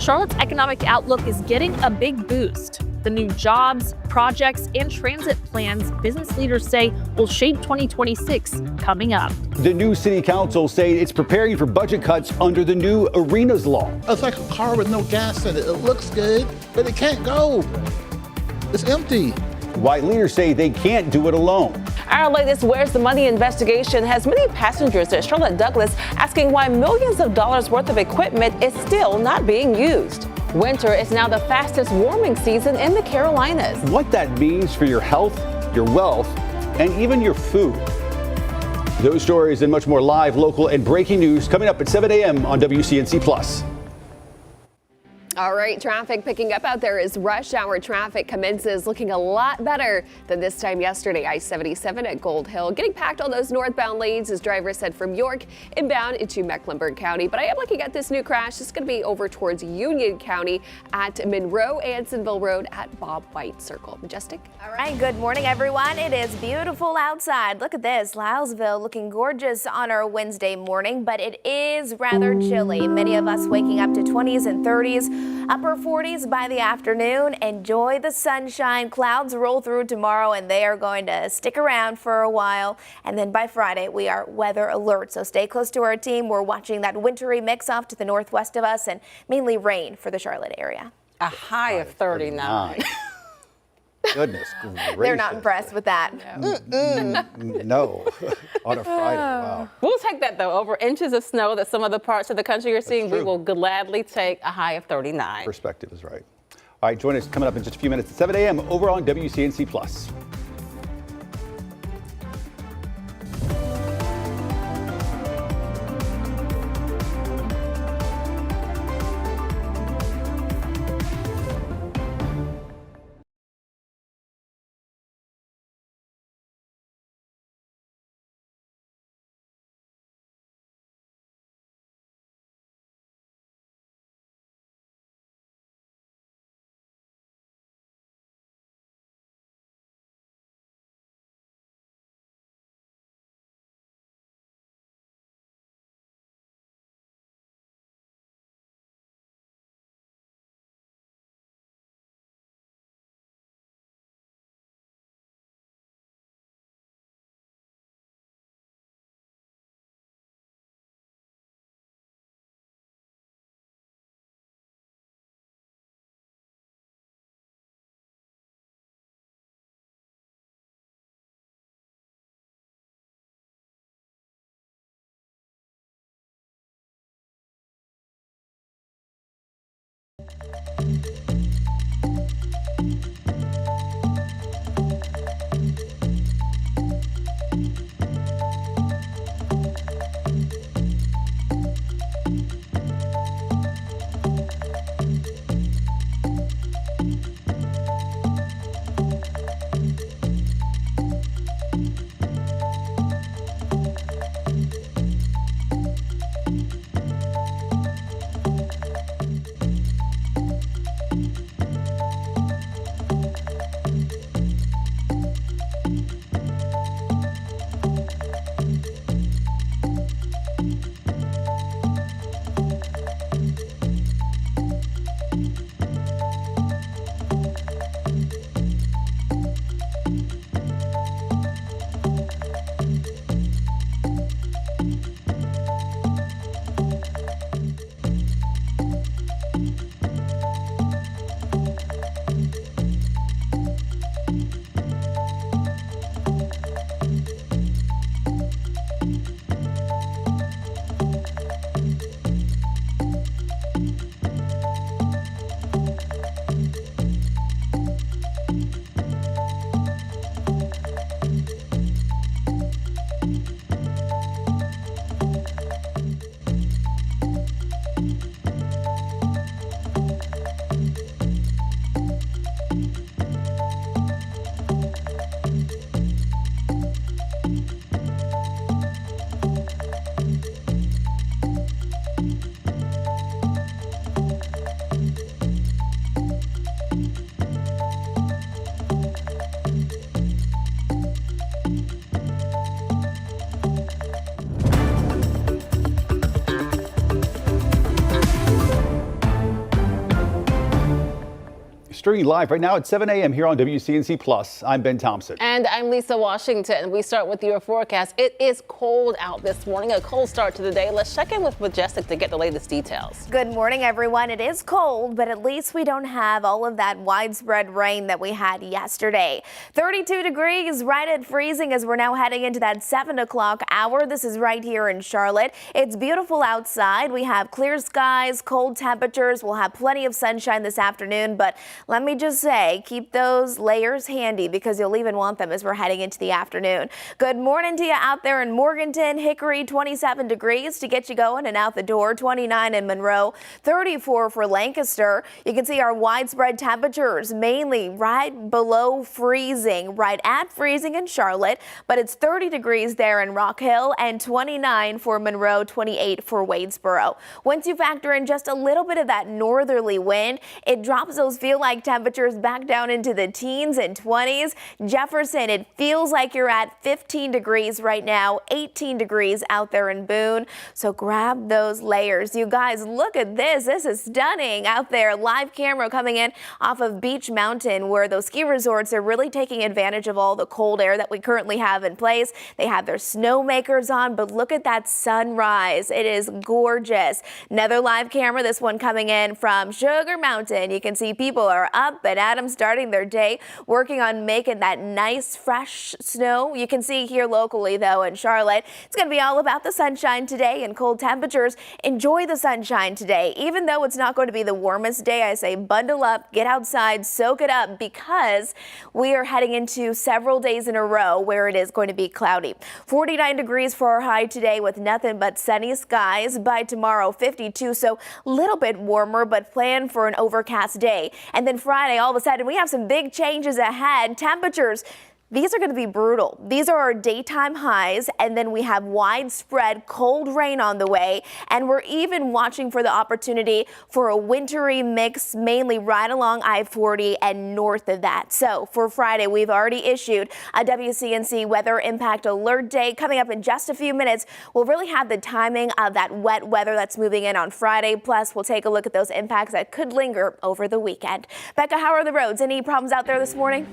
Charlotte's economic outlook is getting a big boost. The new jobs, projects, and transit plans business leaders say will shape 2026 coming up. The new city council say it's preparing for budget cuts under the new arenas law. It's like a car with no gas in it. It looks good, but it can't go. It's empty. Why leaders say they can't do it alone. Our latest Where's the Money investigation has many passengers at Charlotte Douglas asking why millions of dollars worth of equipment is still not being used. Winter is now the fastest warming season in the Carolinas. What that means for your health, your wealth, and even your food. Those stories and much more live, local, and breaking news coming up at 7 a.m. on WCNC Plus. All right, traffic picking up out there as rush hour traffic commences, looking a lot better than this time yesterday. I-77 at Gold Hill getting packed on those northbound lanes as drivers head from York inbound into Mecklenburg County. But I am looking at this new crash. It's going to be over towards Union County at Monroe Ansonville Road at Bob White Circle. Majestic. All right, good morning, everyone. It is beautiful outside. Look at this. Lylesville looking gorgeous on our Wednesday morning, but it is rather chilly. Many of us waking up to 20s and 30s. Upper 40s by the afternoon. Enjoy the sunshine. Clouds roll through tomorrow and they are going to stick around for a while. And then by Friday, we are weather alert. So stay close to our team. We're watching that wintry mix off to the northwest of us and mainly rain for the Charlotte area. A high of 39. Goodness gracious. They're not impressed with that. No, on a Friday, wow. We'll take that, though, over inches of snow that some other parts of the country are seeing. We will gladly take a high of 39. Perspective is right. All right, join us coming up in just a few minutes at 7 a.m. over on WCNC Plus. streaming live right now at 7 a.m. here on WCNC Plus. I'm Ben Thompson. And I'm Lisa Washington. We start with your forecast. It is cold out this morning, a cold start to the day. Let's check in with Majestic to get the latest details. Good morning, everyone. It is cold, but at least we don't have all of that widespread rain that we had yesterday. 32 degrees, right at freezing as we're now heading into that 7 o'clock hour. This is right here in Charlotte. It's beautiful outside. We have clear skies, cold temperatures. We'll have plenty of sunshine this afternoon, but let me just say, keep those layers handy because you'll even want them as we're heading into the afternoon. Good morning to you out there in Morganton, Hickory, 27 degrees to get you going and out the door, 29 in Monroe, 34 for Lancaster. You can see our widespread temperatures mainly right below freezing, right at freezing in Charlotte, but it's 30 degrees there in Rock Hill and 29 for Monroe, 28 for Wadesboro. Once you factor in just a little bit of that northerly wind, it drops those feel like temperatures back down into the teens and 20s. Jefferson, it feels like you're at 15 degrees right now, 18 degrees out there in Boone. So grab those layers. You guys, look at this. This is stunning out there. Live camera coming in off of Beach Mountain, where those ski resorts are really taking advantage of all the cold air that we currently have in place. They have their snowmakers on, but look at that sunrise. It is gorgeous. Another live camera, this one coming in from Sugar Mountain. You can see people are up and at 'em starting their day working on making that nice fresh snow. You can see here locally though in Charlotte, it's going to be all about the sunshine today and cold temperatures. Enjoy the sunshine today. Even though it's not going to be the warmest day, I say bundle up, get outside, soak it up, because we are heading into several days in a row where it is going to be cloudy. 49 degrees for our high today with nothing but sunny skies. By tomorrow, 52, so a little bit warmer, but plan for an overcast day. And then Friday, all of a sudden, we have some big changes ahead. Temperatures, these are going to be brutal. These are our daytime highs, and then we have widespread cold rain on the way, and we're even watching for the opportunity for a wintry mix, mainly right along I-40 and north of that. So for Friday, we've already issued a WCNC weather impact alert day. Coming up in just a few minutes, we'll really have the timing of that wet weather that's moving in on Friday. Plus, we'll take a look at those impacts that could linger over the weekend. Becca, how are the roads? Any problems out there this morning?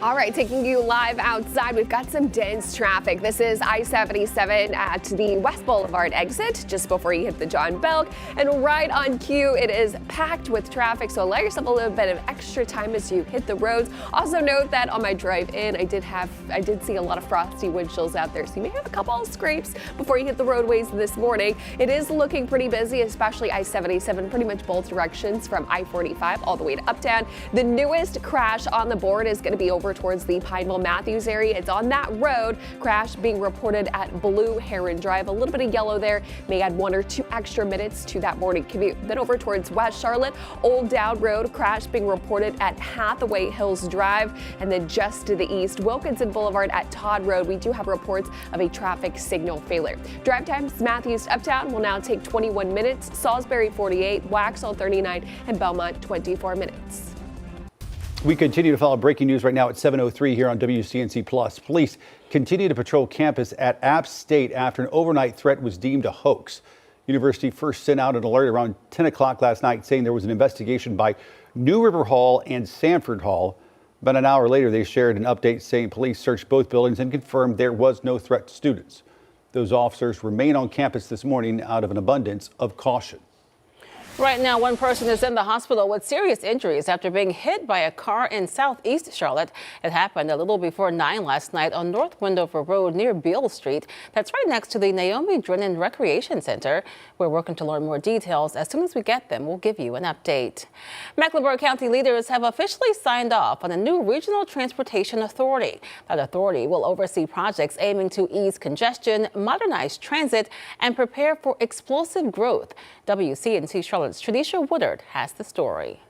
All right, taking you live outside, we've got some dense traffic. This is I-77 at the West Boulevard exit, just before you hit the John Belk. And right on cue, it is packed with traffic, so allow yourself a little bit of extra time as you hit the roads. Also note that on my drive in, I did see a lot of frosty windshields out there, so you may have a couple of scrapes before you hit the roadways this morning. It is looking pretty busy, especially I-77, pretty much both directions from I-45 all the way to Uptown. The newest crash on the board is going to be over towards the Pineville-Matthews area. It's on that road. Crash being reported at Blue Heron Drive. A little bit of yellow there. May add 1 or 2 extra minutes to that morning commute. Then over towards West Charlotte, Old Dowd Road. Crash being reported at Hathaway Hills Drive. And then just to the east, Wilkinson Boulevard at Todd Road. We do have reports of a traffic signal failure. Drive times Matthews to Uptown will now take 21 minutes. Salisbury 48, Waxhaw 39, and Belmont 24 minutes. We continue to follow breaking news right now at 7:03 here on WCNC Plus. Police continue to patrol campus at App State after an overnight threat was deemed a hoax. University first sent out an alert around 10 o'clock last night saying there was an investigation by New River Hall and Sanford Hall. About an hour later, they shared an update saying police searched both buildings and confirmed there was no threat to students. Those officers remain on campus this morning out of an abundance of caution. Right now, one person is in the hospital with serious injuries after being hit by a car in southeast Charlotte. It happened a little before 9 last night on North Wendover Road near Beale Street. That's right next to the Naomi Drennan Recreation Center. We're working to learn more details. As soon as we get them, we'll give you an update. Mecklenburg County leaders have officially signed off on a new regional transportation authority. That authority will oversee projects aiming to ease congestion, modernize transit, and prepare for explosive growth. WCNC Charlotte's Tradisha Woodard has the story.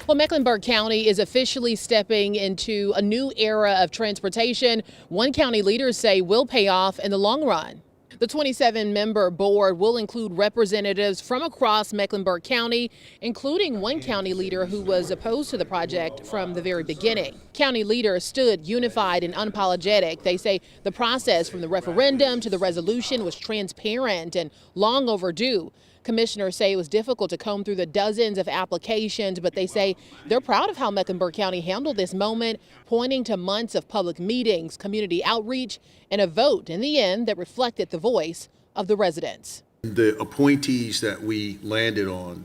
Well, Mecklenburg County is officially stepping into a new era of transportation. One county leaders say will pay off in the long run. The 27-member board will include representatives from across Mecklenburg County, including one county leader who was opposed to the project from the very beginning. County leaders stood unified and unapologetic. They say the process from the referendum to the resolution was transparent and long overdue. Commissioners say it was difficult to comb through the dozens of applications, but they say they're proud of how Mecklenburg County handled this moment, pointing to months of public meetings, community outreach, and a vote in the end that reflected the voice of the residents. The appointees that we landed on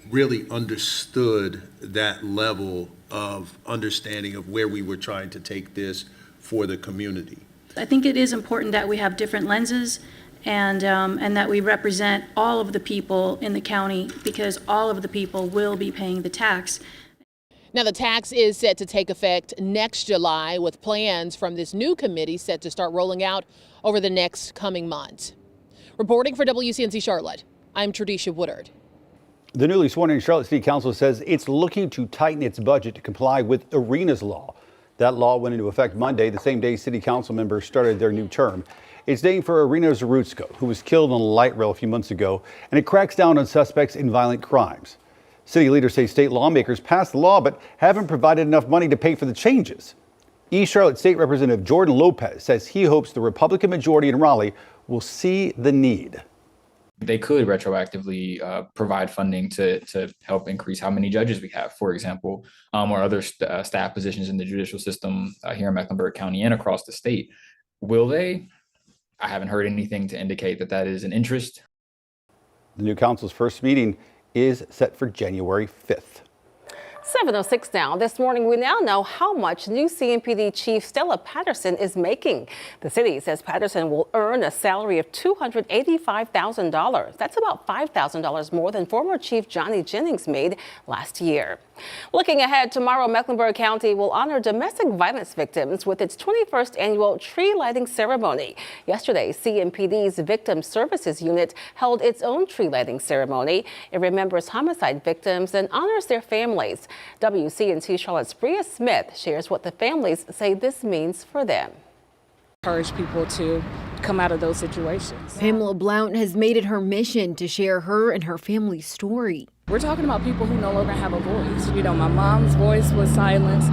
really understood that level of understanding of where we were trying to take this for the community. I think it is important that we have different lenses and that we represent all of the people in the county, because all of the people will be paying the tax. Now, the tax is set to take effect next July, with plans from this new committee set to start rolling out over the next coming months. Reporting for WCNC Charlotte, I'm Tradisha Woodard. The newly sworn-in Charlotte City Council says it's looking to tighten its budget to comply with ARENA's law. That law went into effect Monday, the same day City Council members started their new term. It's named for Irina Zarutsko, who was killed on a light rail a few months ago, and it cracks down on suspects in violent crimes. City leaders say state lawmakers passed the law but haven't provided enough money to pay for the changes. East Charlotte State Representative Jordan Lopez says he hopes the Republican majority in Raleigh will see the need. They could retroactively provide funding to help increase how many judges we have, for example, or other staff positions in the judicial system here in Mecklenburg County and across the state. Will they? I haven't heard anything to indicate that that is an interest. The new council's first meeting is set for January 5th. 7:06 now. This morning, we now know how much new CMPD Chief Stella Patterson is making. The city says Patterson will earn a salary of $285,000. That's about $5,000 more than former Chief Johnny Jennings made last year. Looking ahead, tomorrow, Mecklenburg County will honor domestic violence victims with its 21st annual tree lighting ceremony. Yesterday, CMPD's Victim Services Unit held its own tree lighting ceremony. It remembers homicide victims and honors their families. WCNC Charlotte's Bria Smith shares what the families say this means for them. Encourage people to come out of those situations. Pamela Blount has made it her mission to share her and her family's story. We're talking about people who no longer have a voice. You know, my mom's voice was silenced,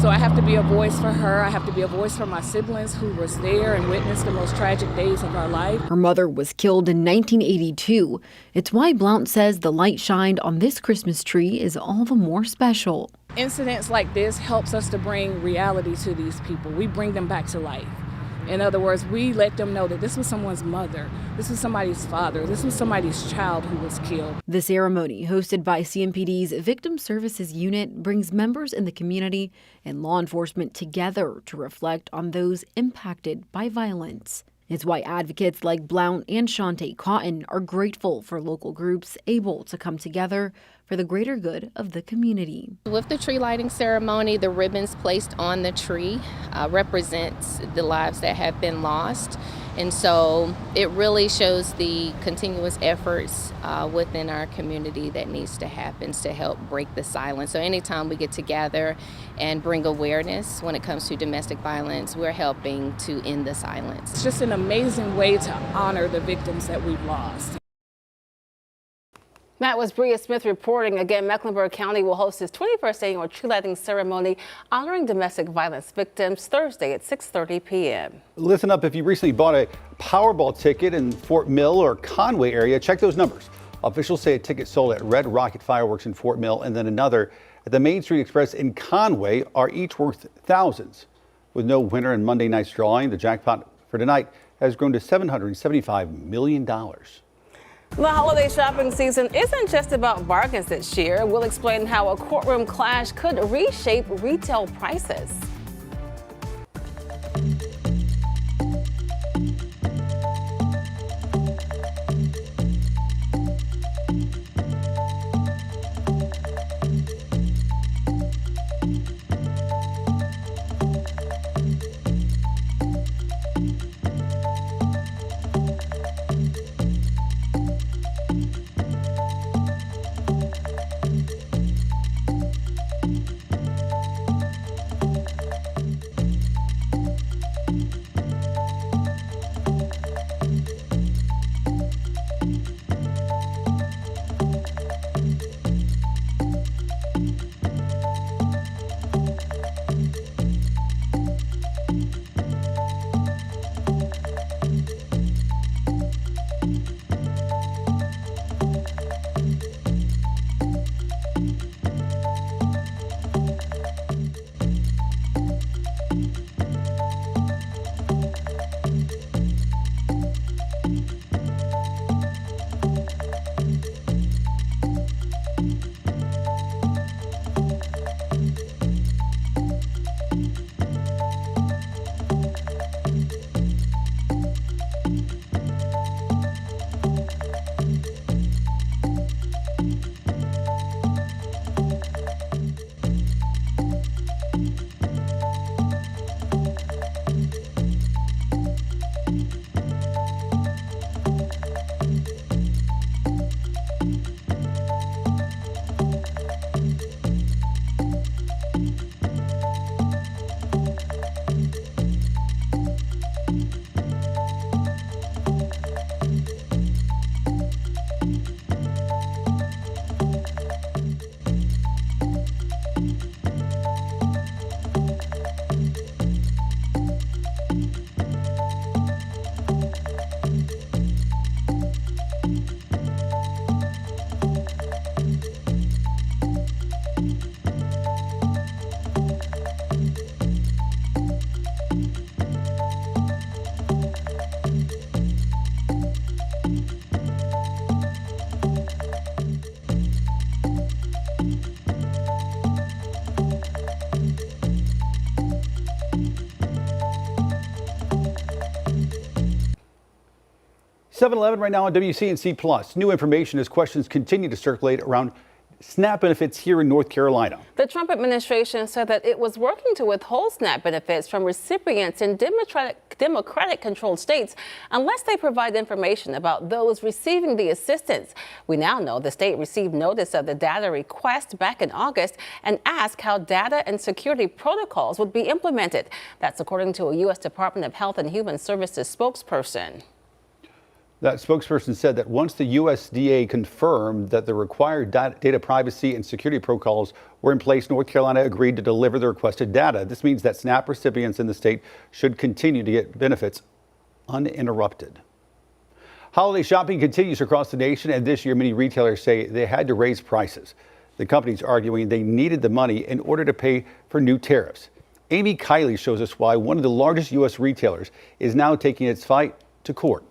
so I have to be a voice for her. I have to be a voice for my siblings who was there and witnessed the most tragic days of our life. Her mother was killed in 1982. It's why Blount says the light shined on this Christmas tree is all the more special. Incidents like this helps us to bring reality to these people. We bring them back to life. In other words, we let them know that this was someone's mother, this was somebody's father, this was somebody's child who was killed. The ceremony, hosted by CMPD's Victim Services Unit, brings members in the community and law enforcement together to reflect on those impacted by violence. It's why advocates like Blount and Shantae Cotton are grateful for local groups able to come together for the greater good of the community. With the tree lighting ceremony, the ribbons placed on the tree represents the lives that have been lost. And so it really shows the continuous efforts within our community that needs to happen to help break the silence. So anytime we get together and bring awareness when it comes to domestic violence, we're helping to end the silence. It's just an amazing way to honor the victims that we've lost. That was Bria Smith reporting. Again, Mecklenburg County will host its 21st annual tree lighting ceremony honoring domestic violence victims Thursday at 6:30 p.m. Listen up, if you recently bought a Powerball ticket in Fort Mill or Conway area, check those numbers. Officials say a ticket sold at Red Rocket Fireworks in Fort Mill and then another at the Main Street Express in Conway are each worth thousands. With no winner in Monday night's drawing, the jackpot for tonight has grown to $775 million. The holiday shopping season isn't just about bargains this year. We'll explain how a courtroom clash could reshape retail prices. 7:11 right now on WCNC Plus. New information as questions continue to circulate around SNAP benefits here in North Carolina. The Trump administration said that it was working to withhold SNAP benefits from recipients in Democratic-controlled states unless they provide information about those receiving the assistance. We now know the state received notice of the data request back in August and asked how data and security protocols would be implemented. That's according to a U.S. Department of Health and Human Services spokesperson. That spokesperson said that once the USDA confirmed that the required data privacy and security protocols were in place, North Carolina agreed to deliver the requested data. This means that SNAP recipients in the state should continue to get benefits uninterrupted. Holiday shopping continues across the nation, and this year many retailers say they had to raise prices. The companies arguing they needed the money in order to pay for new tariffs. Amy Kiley shows us why one of the largest U.S. retailers is now taking its fight to court.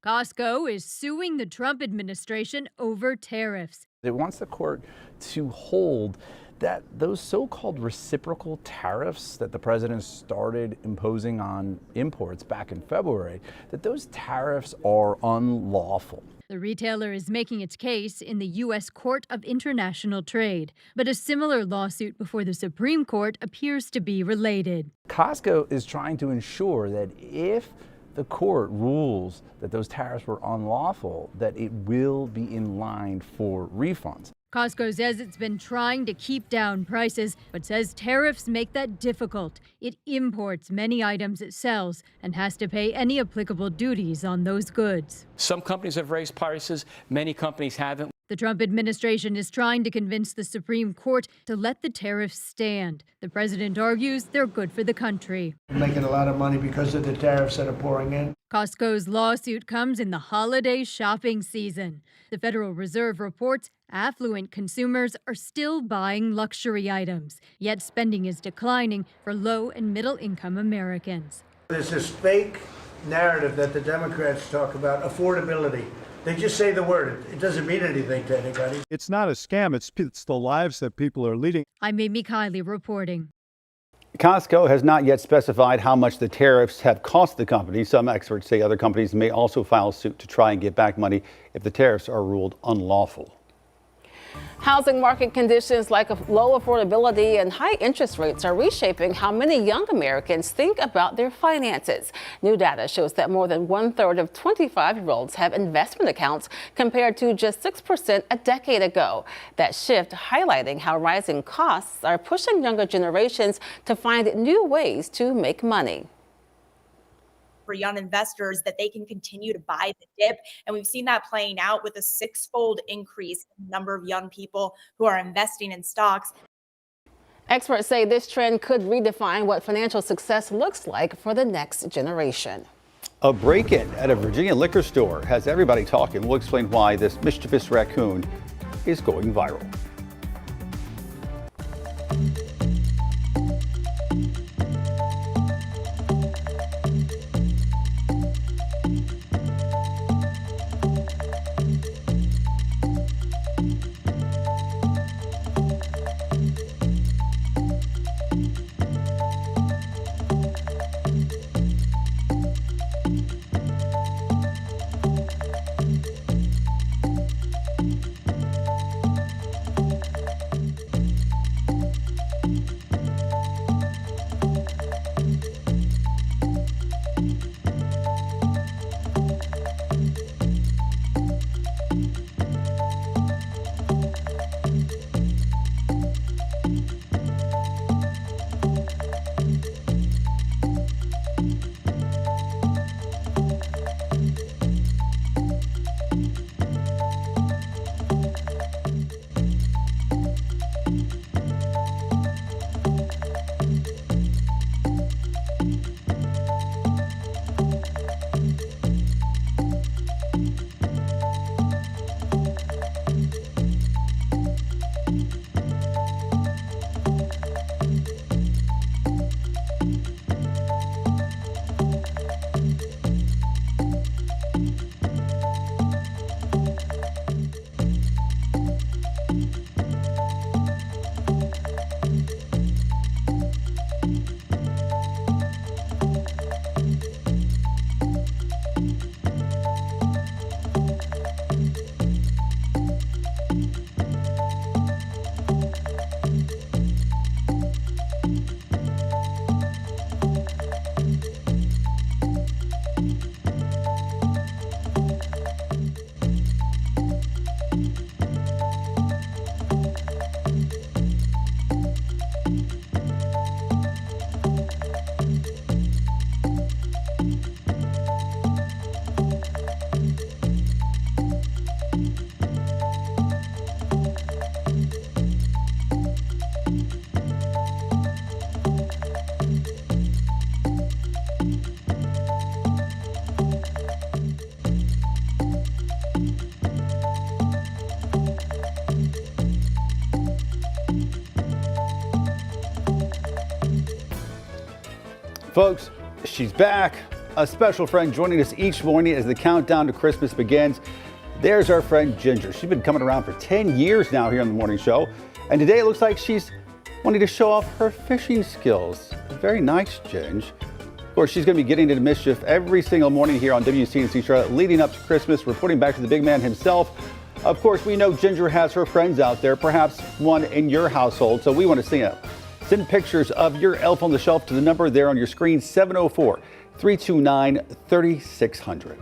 Costco is suing the Trump administration over tariffs. It wants the court to hold that those so-called reciprocal tariffs that the president started imposing on imports back in February, that those tariffs are unlawful. The retailer is making its case in the U.S. Court of International Trade, but a similar lawsuit before the Supreme Court appears to be related. Costco is trying to ensure that if the court rules that those tariffs were unlawful, that it will be in line for refunds. Costco says it's been trying to keep down prices, but says tariffs make that difficult. It imports many items it sells and has to pay any applicable duties on those goods. Some companies have raised prices, many companies haven't. The Trump administration is trying to convince the Supreme Court to let the tariffs stand. The president argues they're good for the country. We're making a lot of money because of the tariffs that are pouring in. Costco's lawsuit comes in the holiday shopping season. The Federal Reserve reports affluent consumers are still buying luxury items, yet spending is declining for low and middle income Americans. There's this fake narrative that the Democrats talk about, affordability. They just say the word. It doesn't mean anything to anybody. It's not a scam. It's the lives that people are leading. I'm Amy Kiley reporting. Costco has not yet specified how much the tariffs have cost the company. Some experts say other companies may also file suit to try and get back money if the tariffs are ruled unlawful. Housing market conditions like low affordability and high interest rates are reshaping how many young Americans think about their finances. New data shows that more than 1/3 of 25-year-olds have investment accounts compared to just 6% a decade ago. That shift highlighting how rising costs are pushing younger generations to find new ways to make money. For young investors, that they can continue to buy the dip. And we've seen that playing out with a 6-fold increase in the number of young people who are investing in stocks. Experts say this trend could redefine what financial success looks like for the next generation. A break-in at a Virginia liquor store has everybody talking. We'll explain why this mischievous raccoon is going viral. folks, she's back. A special friend joining us each morning as the countdown to Christmas begins. There's our friend Ginger. She's been coming around for 10 years now here on the morning show. And today it looks like she's wanting to show off her fishing skills. Very nice, Ginge. Of course, she's going to be getting into mischief every single morning here on WCNC Charlotte leading up to Christmas, reporting back to the big man himself. Of course, we know Ginger has her friends out there, perhaps one in your household, so we want to see them. Send pictures of your elf on the shelf to the number there on your screen, 704-329-3600.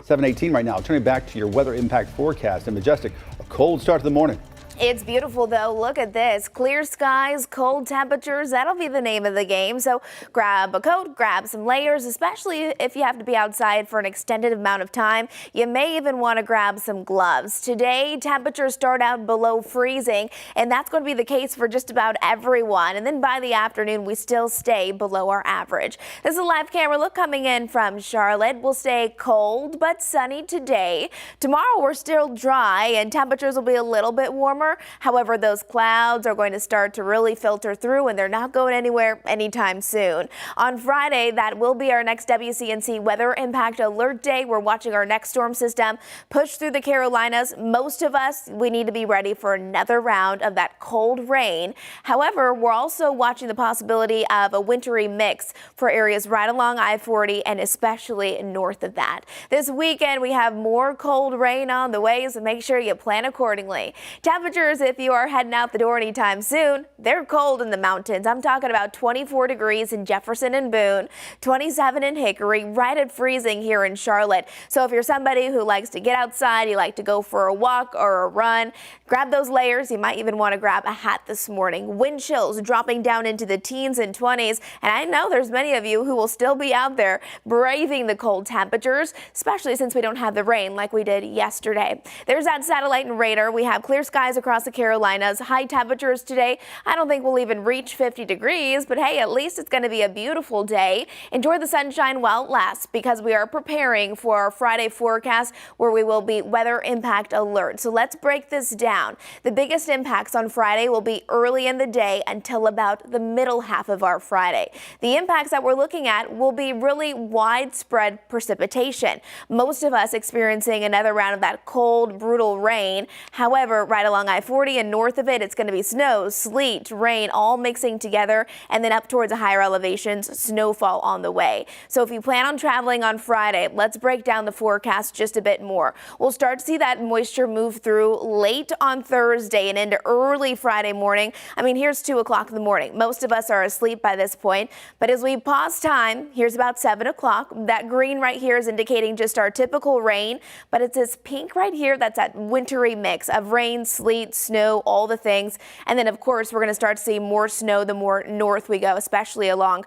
7:18 right now. Turning back to your weather impact forecast in Majestic. A cold start to the morning. It's beautiful, though. Look at this. Clear skies, cold temperatures. That'll be the name of the game. So grab a coat, grab some layers, especially if you have to be outside for an extended amount of time. You may even want to grab some gloves. Today, temperatures start out below freezing, and that's going to be the case for just about everyone. And then by the afternoon, we still stay below our average. This is a live camera look coming in from Charlotte. We'll stay cold but sunny today. Tomorrow, we're still dry, and temperatures will be a little bit warmer. However, those clouds are going to start to really filter through, and they're not going anywhere anytime soon. On Friday, that will be our next WCNC weather impact alert day. We're watching our next storm system push through the Carolinas. Most of us, we need to be ready for another round of that cold rain. However, we're also watching the possibility of a wintry mix for areas right along I-40 and especially north of that. This weekend, we have more cold rain on the way, so make sure you plan accordingly. Temperatures, if you are heading out the door anytime soon, they're cold in the mountains. I'm talking about 24 degrees in Jefferson and Boone, 27 in Hickory, right at freezing here in Charlotte. So if you're somebody who likes to get outside, you like to go for a walk or a run, grab those layers. You might even want to grab a hat this morning. Wind chills dropping down into the teens and 20s. And I know there's many of you who will still be out there braving the cold temperatures, especially since we don't have the rain like we did yesterday. There's that satellite and radar. We have clear skies across the Carolinas. High temperatures today. I don't think we'll even reach 50 degrees, but hey, at least it's going to be a beautiful day. Enjoy the sunshine while it lasts, because we are preparing for our Friday forecast where we will be weather impact alert. So let's break this down. The biggest impacts on Friday will be early in the day until about the middle half of our Friday. The impacts that we're looking at will be really widespread precipitation. Most of us experiencing another round of that cold, brutal rain. However, right along I-40 and north of it, it's going to be snow, sleet, rain, all mixing together, and then up towards the higher elevations, snowfall on the way. So if you plan on traveling on Friday, let's break down the forecast just a bit more. We'll start to see that moisture move through late on Thursday and into early Friday morning. I mean, here's 2 o'clock in the morning. Most of us are asleep by this point, but as we pause time, here's about 7 o'clock. That green right here is indicating just our typical rain, but it's this pink right here that's that wintry mix of rain, sleet, snow, all the things. And then, of course, we're going to start to see more snow the more north we go, especially along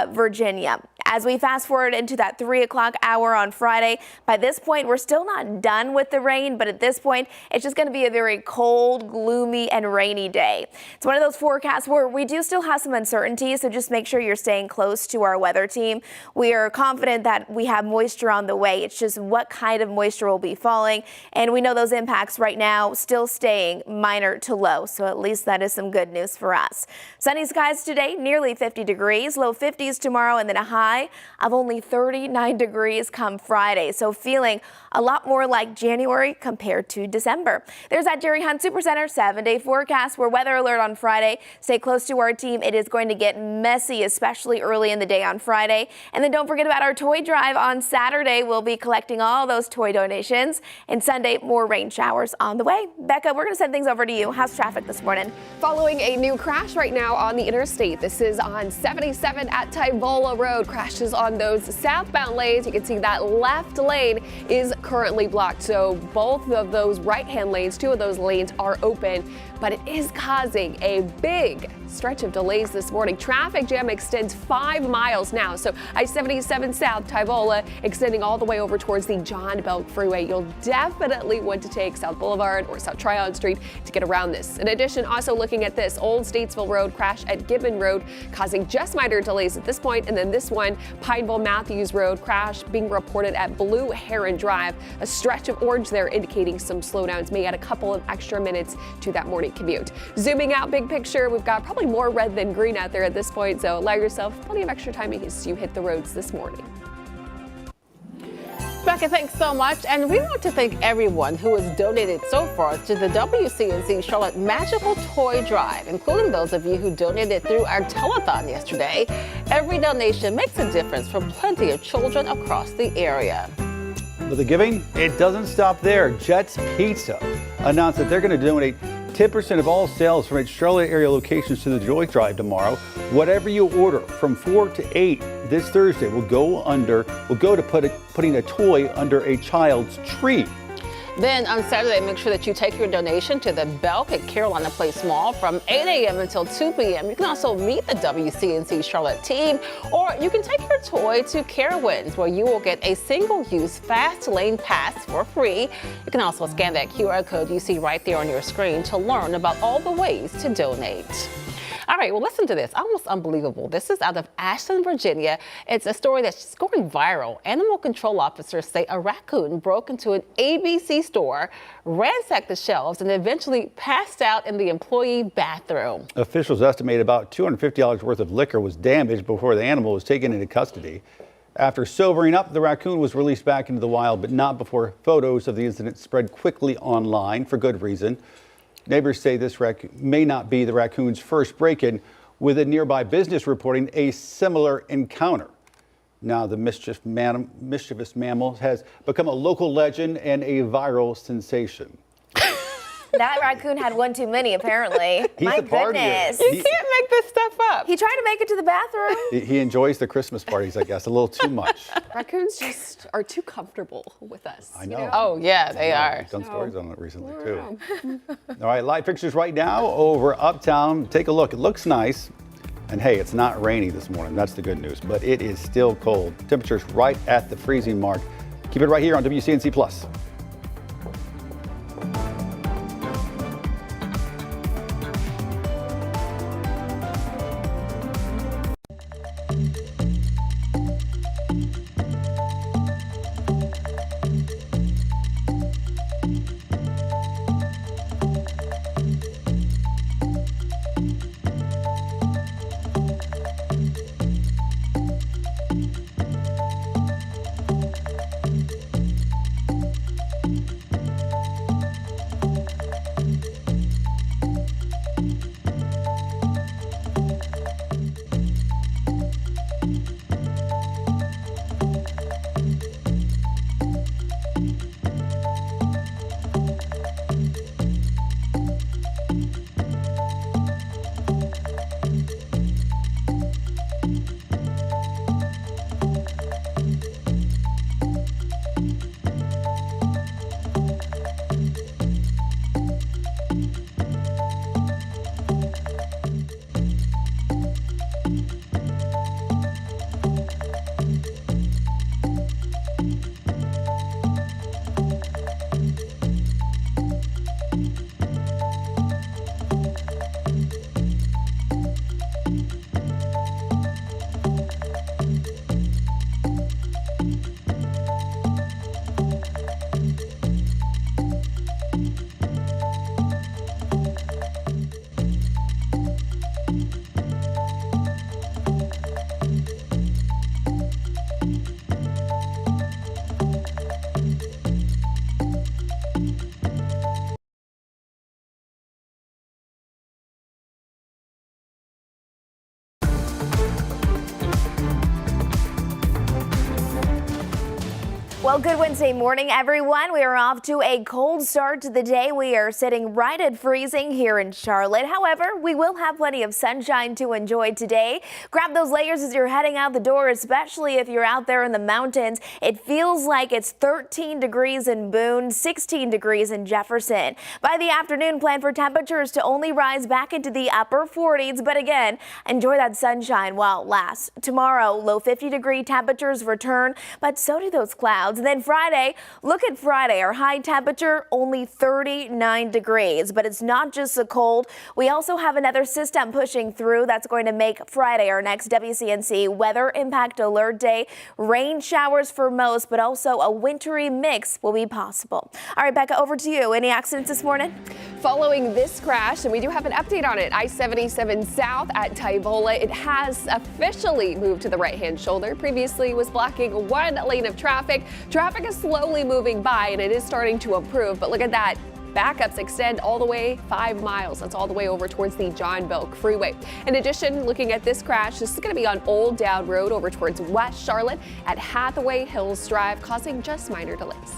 Virginia. As we fast forward into that 3 o'clock hour on Friday, by this point, we're still not done with the rain, but at this point, it's just going to be a very cold, gloomy, and rainy day. It's one of those forecasts where we do still have some uncertainty, so just make sure you're staying close to our weather team. We are confident that we have moisture on the way. It's just what kind of moisture will be falling, and we know those impacts right now still staying minor to low, so at least that is some good news for us. Sunny skies today, nearly 50 degrees, low 50s tomorrow, and then a high of only 39 degrees come Friday. So feeling a lot more like January compared to December. There's that Jerry Hunt Supercenter 7-day forecast where weather alert on Friday. Stay close to our team. It is going to get messy, especially early in the day on Friday. And then don't forget about our toy drive on Saturday. We'll be collecting all those toy donations. And Sunday, more rain showers on the way. Becca, we're going to send things over to you. How's traffic this morning? Following a new crash right now on the interstate. This is on 77 at Tyvola Road. Crashes on those southbound lanes. You can see that left lane is currently blocked. So both of those right-hand lanes, 2 of those lanes are open, but it is causing a big stretch of delays this morning. Traffic jam extends 5 miles now. So I-77 South Tyvola extending all the way over towards the John Belk Freeway. You'll definitely want to take South Boulevard or South Tryon Street to get around this. In addition, also looking at this Old Statesville Road crash at Gibbon Road causing just minor delays at this point. And then this one, Pineville Matthews Road crash being reported at Blue Heron Drive. A stretch of orange there indicating some slowdowns may add a couple of extra minutes to that morning daily commute. Zooming out big picture, we've got probably more red than green out there at this point, so allow yourself plenty of extra time as you hit the roads this morning. Becca, thanks so much. And we want to thank everyone who has donated so far to the WCNC Charlotte Magical Toy Drive, including those of you who donated through our telethon yesterday. Every donation makes a difference for plenty of children across the area. But the giving, it doesn't stop there. Jet's Pizza announced that they're going to donate 10% of all sales from its Charlotte area locations to the Joy Drive tomorrow. Whatever you order from 4 to 8 this Thursday will go to putting a toy under a child's tree. Then on Saturday, make sure that you take your donation to the Belk at Carolina Place Mall from 8 a.m. until 2 p.m. You can also meet the WCNC Charlotte team, or you can take your toy to Carowinds, where you will get a single-use fast lane pass for free. You can also scan that QR code you see right there on your screen to learn about all the ways to donate. All right, well, listen to this. Almost unbelievable. This is out of Ashland, Virginia. It's a story that's just going viral. Animal control officers say a raccoon broke into an ABC store, ransacked the shelves, and eventually passed out in the employee bathroom. Officials estimate about $250 worth of liquor was damaged before the animal was taken into custody. After sobering up, the raccoon was released back into the wild, but not before photos of the incident spread quickly online for good reason. Neighbors say this may not be the raccoon's first break-in, with a nearby business reporting a similar encounter. Now, the mischievous mammal has become a local legend and a viral sensation. That raccoon had one too many, apparently. He's a partier. You can't make this stuff up. He tried to make it to the bathroom. He enjoys the Christmas parties, I guess, a little too much. Raccoons just are too comfortable with us. I know. Oh, yeah, they are. I've done stories on it recently, too. All right, live pictures right now over Uptown. Take a look. It looks nice. And hey, it's not rainy this morning. That's the good news. But it is still cold. Temperatures right at the freezing mark. Keep it right here on WCNC Plus. Well, good Wednesday morning, everyone. We are off to a cold start to the day. We are sitting right at freezing here in Charlotte. However, we will have plenty of sunshine to enjoy today. Grab those layers as you're heading out the door, especially if you're out there in the mountains. It feels like it's 13 degrees in Boone, 16 degrees in Jefferson. By the afternoon, plan for temperatures to only rise back into the upper 40s. But again, enjoy that sunshine while it lasts. Tomorrow, low 50-degree temperatures return, but so do those clouds. And then Friday, look at Friday. Our high temperature only 39 degrees, but it's not just the cold. We also have another system pushing through that's going to make Friday our next WCNC weather impact alert day. Rain showers for most, but also a wintry mix will be possible. All right, Becca, over to you. Any accidents this morning? Following this crash, and we do have an update on it, I-77 south at Tyvola, it has officially moved to the right-hand shoulder. Previously was blocking one lane of traffic. Traffic is slowly moving by, and it is starting to improve, but look at that. Backups extend all the way 5 miles. That's all the way over towards the John Belk Freeway. In addition, looking at this crash, this is going to be on Old Down Road over towards West Charlotte at Hathaway Hills Drive, causing just minor delays.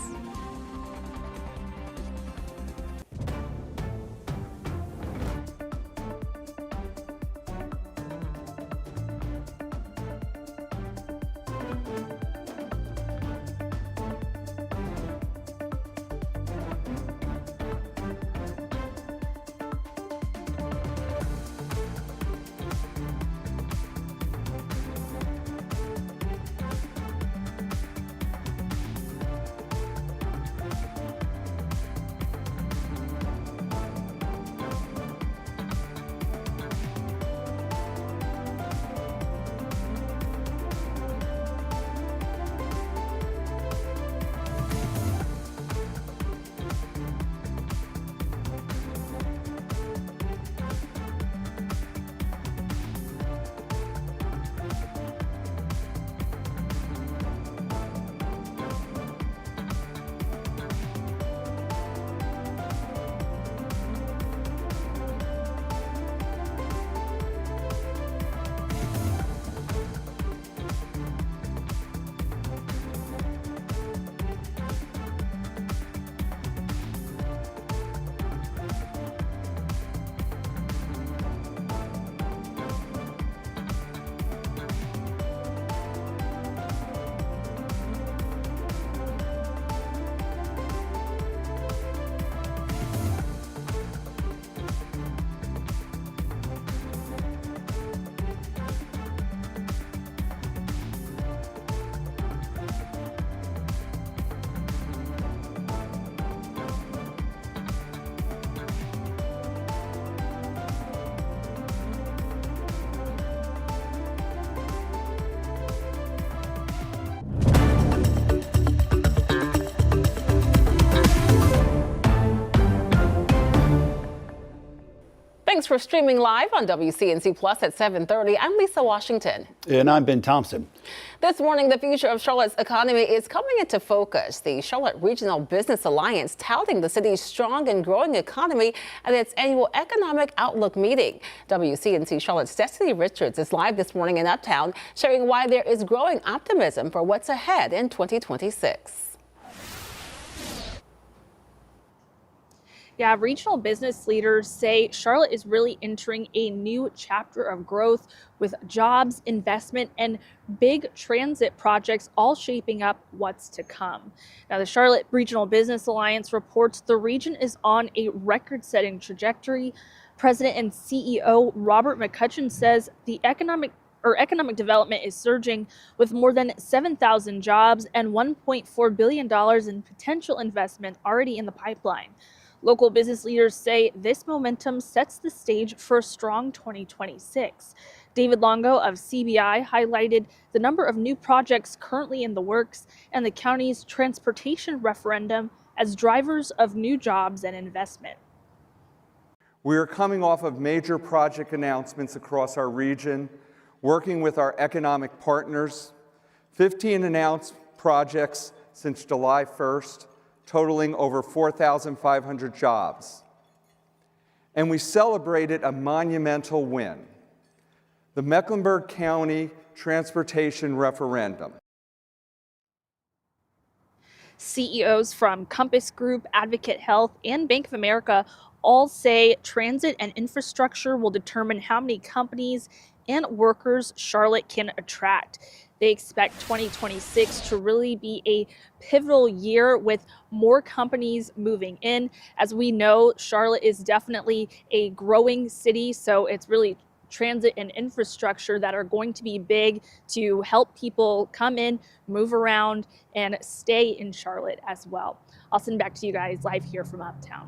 Thanks for streaming live on WCNC Plus at 7:30. I'm Lisa Washington. And I'm Ben Thompson. This morning, the future of Charlotte's economy is coming into focus. The Charlotte Regional Business Alliance touting the city's strong and growing economy at its annual Economic Outlook meeting. WCNC Charlotte's Destiny Richards is live this morning in Uptown, sharing why there is growing optimism for what's ahead in 2026. Yeah, regional business leaders say Charlotte is really entering a new chapter of growth with jobs, investment, and big transit projects all shaping up what's to come. Now, the Charlotte Regional Business Alliance reports the region is on a record-setting trajectory. President and CEO Robert McCutcheon says the economic development is surging with more than 7,000 jobs and $1.4 billion in potential investment already in the pipeline. Local business leaders say this momentum sets the stage for a strong 2026. David Longo of CBI highlighted the number of new projects currently in the works and the county's transportation referendum as drivers of new jobs and investment. We are coming off of major project announcements across our region, working with our economic partners, 15 announced projects since July 1st, totaling over 4,500 jobs. And we celebrated a monumental win, the Mecklenburg County Transportation Referendum. CEOs from Compass Group, Advocate Health, and Bank of America all say transit and infrastructure will determine how many companies and workers Charlotte can attract. They expect 2026 to really be a pivotal year with more companies moving in. As we know, Charlotte is definitely a growing city, so it's really transit and infrastructure that are going to be big to help people come in, move around, and stay in Charlotte as well. I'll send back to you guys live here from Uptown.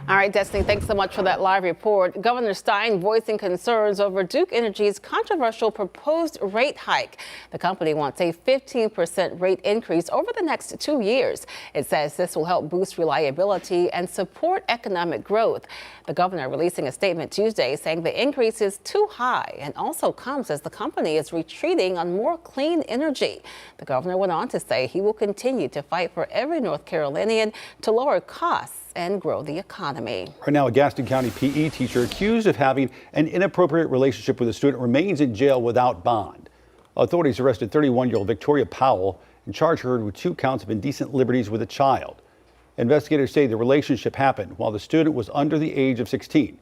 All right, Destiny, thanks so much for that live report. Governor Stein voicing concerns over Duke Energy's controversial proposed rate hike. The company wants a 15% rate increase over the next 2 years. It says this will help boost reliability and support economic growth. The governor releasing a statement Tuesday saying the increase is too high and also comes as the company is retreating on more clean energy. The governor went on to say he will continue to fight for every North Carolinian to lower costs and grow the economy. Right now, a Gaston County PE teacher accused of having an inappropriate relationship with a student remains in jail without bond. Authorities arrested 31-year-old Victoria Powell and charged her with 2 counts of indecent liberties with a child. Investigators say the relationship happened while the student was under the age of 16.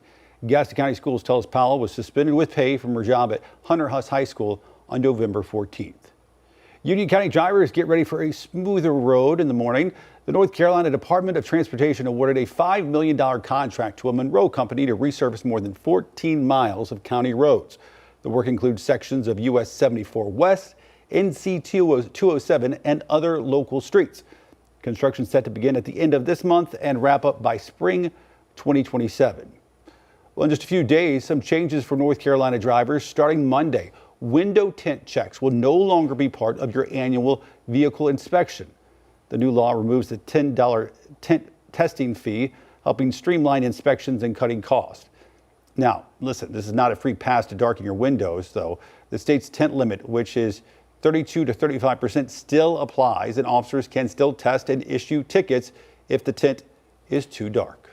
Gaston County Schools tells Powell was suspended with pay from her job at Hunter Huss High School on November 14th. Union County drivers get ready for a smoother road in the morning. The North Carolina Department of Transportation awarded a $5 million contract to a Monroe company to resurface more than 14 miles of county roads. The work includes sections of US 74 West, NC 207, and other local streets. Construction set to begin at the end of this month and wrap up by spring 2027. Well, in just a few days, some changes for North Carolina drivers starting Monday. Window tint checks will no longer be part of your annual vehicle inspection. The new law removes the $10 tint testing fee, helping streamline inspections and cutting costs. Now, listen, this is not a free pass to darken your windows, though. The state's tint limit, which is 32 to 35%, still applies, and officers can still test and issue tickets if the tint is too dark.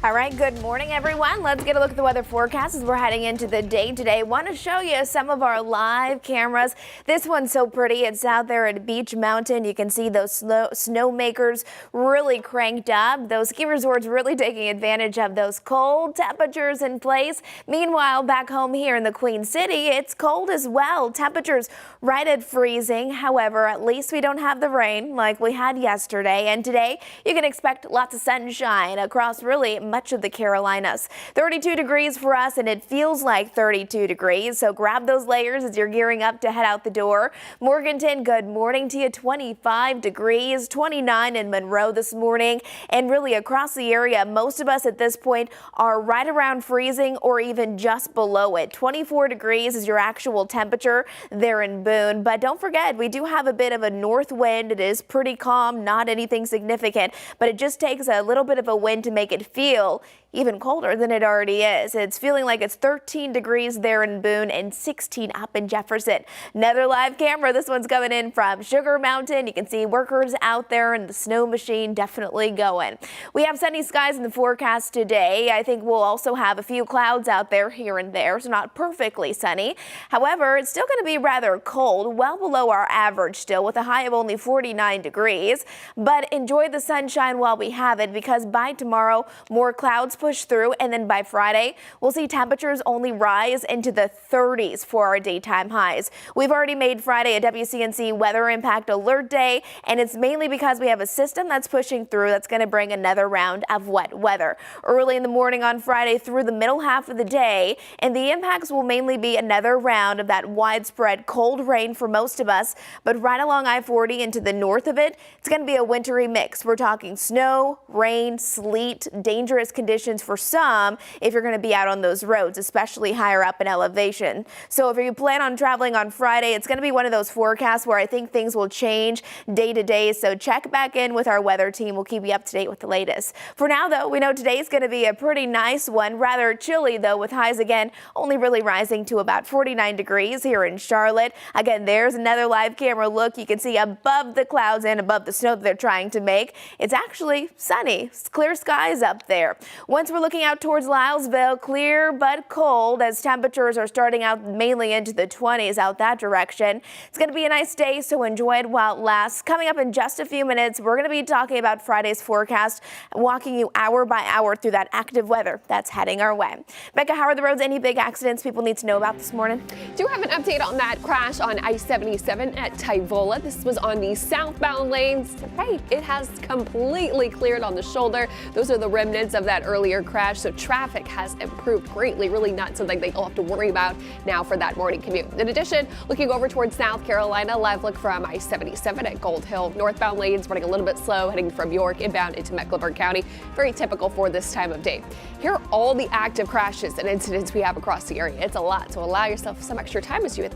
All right, good morning, everyone. Let's get a look at the weather forecast as we're heading into the day today. Want to show you some of our live cameras. This one's so pretty. It's out there at Beach Mountain. You can see those snowmakers really cranked up. Those ski resorts really taking advantage of those cold temperatures in place. Meanwhile, back home here in the Queen City, it's cold as well. Temperatures right at freezing. However, at least we don't have the rain like we had yesterday. And today, you can expect lots of sunshine across really much of the Carolinas. 32 degrees for us, and it feels like 32 degrees. So grab those layers as you're gearing up to head out the door. Morganton, good morning to you. 25 degrees, 29 in Monroe this morning. And really across the area, most of us at this point are right around freezing or even just below it. 24 degrees is your actual temperature there in Boone. But don't forget, we do have a bit of a north wind. It is pretty calm, not anything significant, but it just takes a little bit of a wind to make it feel even colder than it already is. It's feeling like it's 13 degrees there in Boone and 16 up in Jefferson. Another live camera. This one's coming in from Sugar Mountain. You can see workers out there and the snow machine definitely going. We have sunny skies in the forecast today. I think we'll also have a few clouds out there here and there, so not perfectly sunny. However, it's still going to be rather cold, well below our average still, with a high of only 49 degrees. But enjoy the sunshine while we have it, because by tomorrow, more clouds push through, and then by Friday, we'll see temperatures only rise into the 30s for our daytime highs. We've already made Friday a WCNC weather impact alert day, and it's mainly because we have a system that's pushing through that's going to bring another round of wet weather early in the morning on Friday through the middle half of the day, and the impacts will mainly be another round of that widespread cold rain for most of us. But right along I-40 into the north of it, it's going to be a wintry mix. We're talking snow, rain, sleet, dangerous conditions for some if you're going to be out on those roads, especially higher up in elevation. So if you plan on traveling on Friday, it's going to be one of those forecasts where I think things will change day to day. So check back in with our weather team. We'll keep you up to date with the latest. For now, though, we know today's going to be a pretty nice one. Rather chilly, though, with highs again only really rising to about 49 degrees here in Charlotte. Again, there's another live camera look. You can see above the clouds and above the snow that they're trying to make. It's actually sunny. It's clear skies up there. Once we're looking out towards Lylesville, clear but cold as temperatures are starting out mainly into the 20s out that direction. It's going to be a nice day, so enjoy it while it lasts. Coming up in just a few minutes, we're going to be talking about Friday's forecast, walking you hour by hour through that active weather that's heading our way. Becca, how are the roads? Any big accidents people need to know about this morning? Do have an update on that crash on I-77 at Tyvola. This was on the southbound lanes. Hey, it has completely cleared on the shoulder. Those are the remnants of that early earlier crash, so traffic has improved greatly. Really not something that you'll have to worry about now for that morning commute. In addition, looking over towards South Carolina, live look from I-77 at Gold Hill. Northbound lanes running a little bit slow, heading from York inbound into Mecklenburg County. Very typical for this time of day. Here are all the active crashes and incidents we have across the area. It's a lot, so allow yourself some extra time as you hit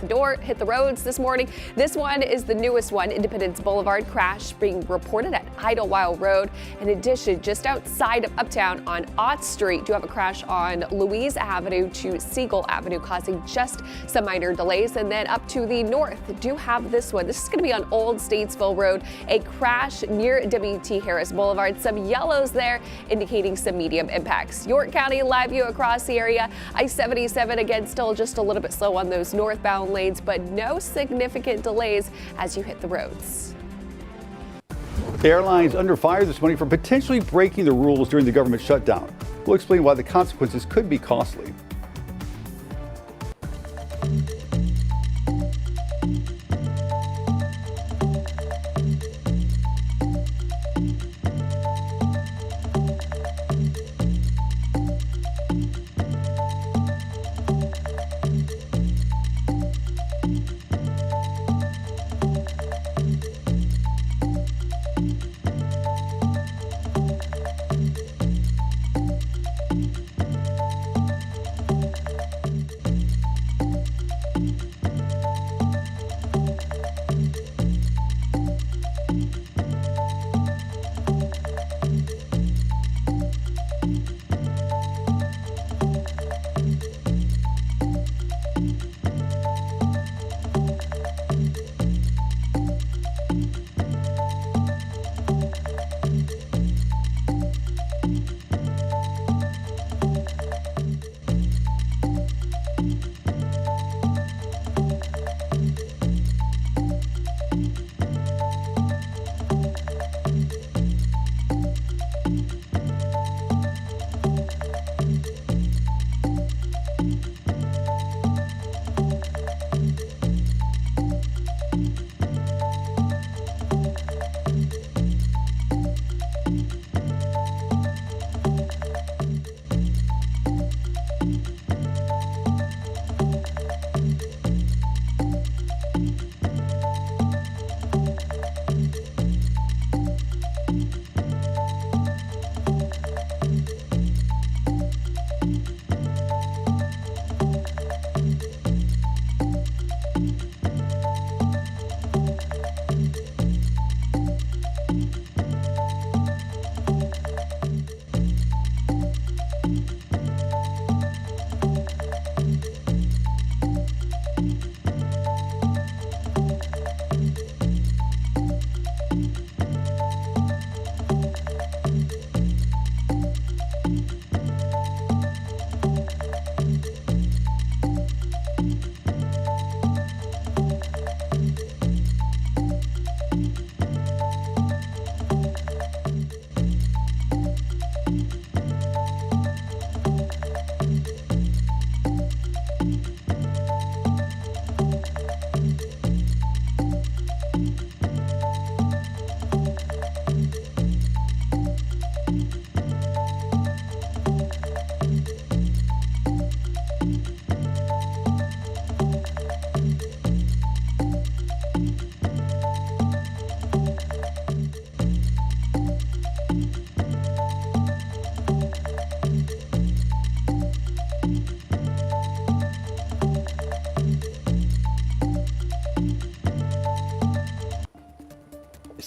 the roads this morning. This one is the newest one, Independence Boulevard crash being reported at Idlewild Road. In addition, just outside of Uptown on Ott Street, do have a crash on Louise Avenue to Siegel Avenue, causing just some minor delays. And then up to the north, do have this one. This is going to be on Old Statesville Road, a crash near W.T. Harris Boulevard. Some yellows there indicating some medium impacts. York County live view across the area. I-77 again, still just a little bit slow on those northbound lanes, but no significant delays as you hit the roads. The airlines under fire this morning for potentially breaking the rules during the government shutdown. We'll explain why the consequences could be costly.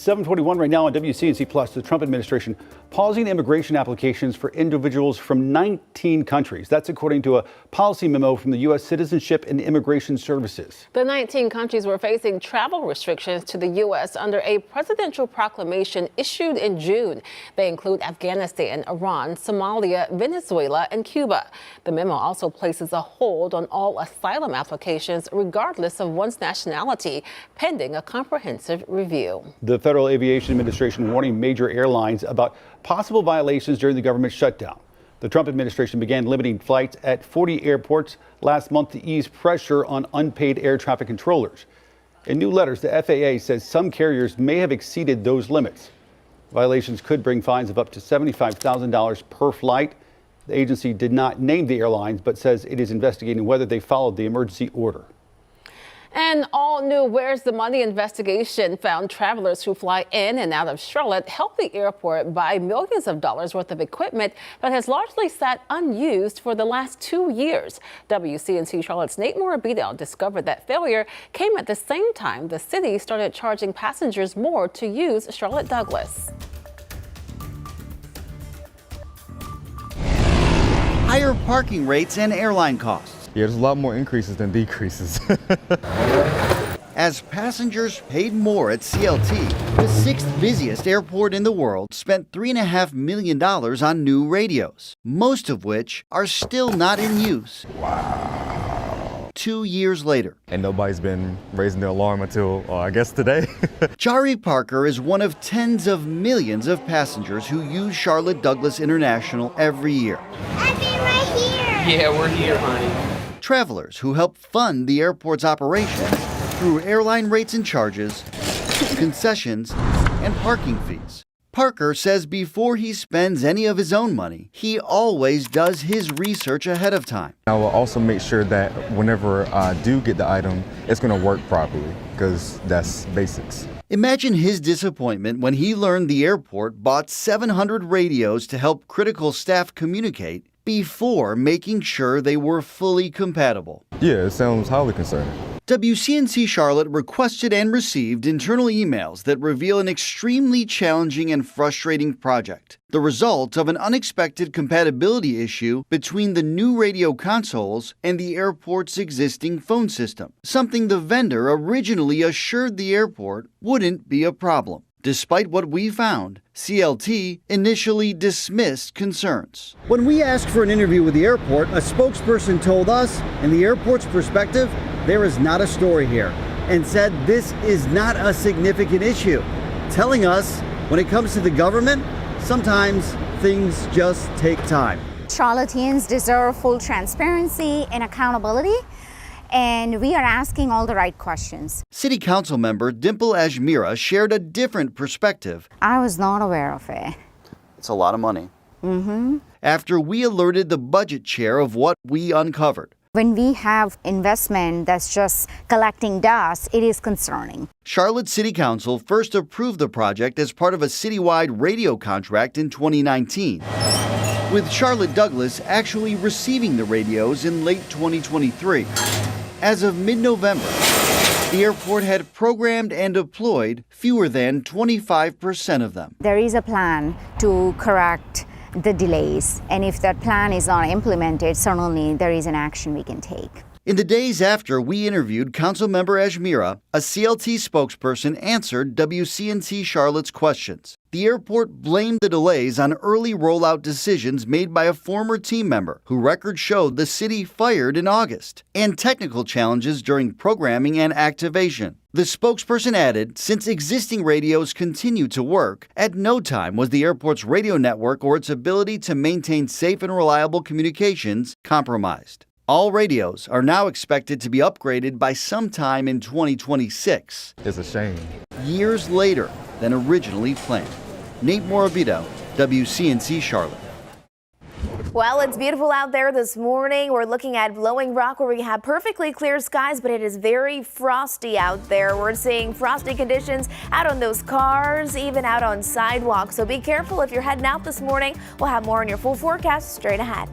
.21 right now on WCNC Plus. The Trump administration pausing immigration applications for individuals from 19 countries. That's according to a policy memo from the U.S. Citizenship and Immigration Services. The 19 countries were facing travel restrictions to the U.S. under a presidential proclamation issued in June. They include Afghanistan, Iran, Somalia, Venezuela, and Cuba. The memo also places a hold on all asylum applications, regardless of one's nationality, pending a comprehensive review. The Federal Aviation Administration warning major airlines about possible violations during the government shutdown. The Trump administration began limiting flights at 40 airports last month to ease pressure on unpaid air traffic controllers. In new letters, the FAA says some carriers may have exceeded those limits. Violations could bring fines of up to $75,000 per flight The agency did not name the airlines, but says it is investigating whether they followed the emergency order. An all-new Where's the Money investigation found travelers who fly in and out of Charlotte helped the airport buy millions of dollars worth of equipment that has largely sat unused for the last 2 years. WCNC Charlotte's Nate Morabito discovered that failure came at the same time the city started charging passengers more to use Charlotte Douglas. Higher parking rates and airline costs. Yeah, there's a lot more increases than decreases. As passengers paid more at CLT, the 6th busiest airport in the world spent $3.5 million on new radios, most of which are still not in use. Wow. 2 years later. And nobody's been raising the alarm until, I guess, today. Jari Parker is one of tens of millions of passengers who use Charlotte Douglas International every year. I've been right here. Yeah, we're here, honey. Travelers who help fund the airport's operations through airline rates and charges, concessions, and parking fees. Parker says before he spends any of his own money, he always does his research ahead of time. I will also make sure that whenever I do get the item, it's going to work properly, because that's basics. Imagine his disappointment when he learned the airport bought 700 radios to help critical staff communicate before making sure they were fully compatible. Yeah, it sounds highly concerning. WCNC Charlotte requested and received internal emails that reveal an extremely challenging and frustrating project, the result of an unexpected compatibility issue between the new radio consoles and the airport's existing phone system, something the vendor originally assured the airport wouldn't be a problem. Despite what we found, CLT initially dismissed concerns. When we asked for an interview with the airport, a spokesperson told us, in the airport's perspective, there is not a story here, and said this is not a significant issue, telling us when it comes to the government, sometimes things just take time. Charlotteans deserve full transparency and accountability, and we are asking all the right questions. City Council member Dimple Ajmira shared a different perspective. I was not aware of it. It's a lot of money. After we alerted the budget chair of what we uncovered. When we have investment that's just collecting dust, it is concerning. Charlotte City Council first approved the project as part of a citywide radio contract in 2019, with Charlotte Douglas actually receiving the radios in late 2023. As of mid-November, the airport had programmed and deployed fewer than 25% of them. There is a plan to correct the delays, and if that plan is not implemented, certainly there is an action we can take. In the days after we interviewed Councilmember Ajmira, a CLT spokesperson answered WCNC Charlotte's questions. The airport blamed the delays on early rollout decisions made by a former team member who records showed the city fired in August, and technical challenges during programming and activation. The spokesperson added, since existing radios continue to work, at no time was the airport's radio network or its ability to maintain safe and reliable communications compromised. All radios are now expected to be upgraded by sometime in 2026. It's a shame. Years later than originally planned. Nate Morabito, WCNC Charlotte. Well, it's beautiful out there this morning. We're looking at Blowing Rock where we have perfectly clear skies, but it is very frosty out there. We're seeing frosty conditions out on those cars, even out on sidewalks. So be careful if you're heading out this morning. We'll have more on your full forecast straight ahead.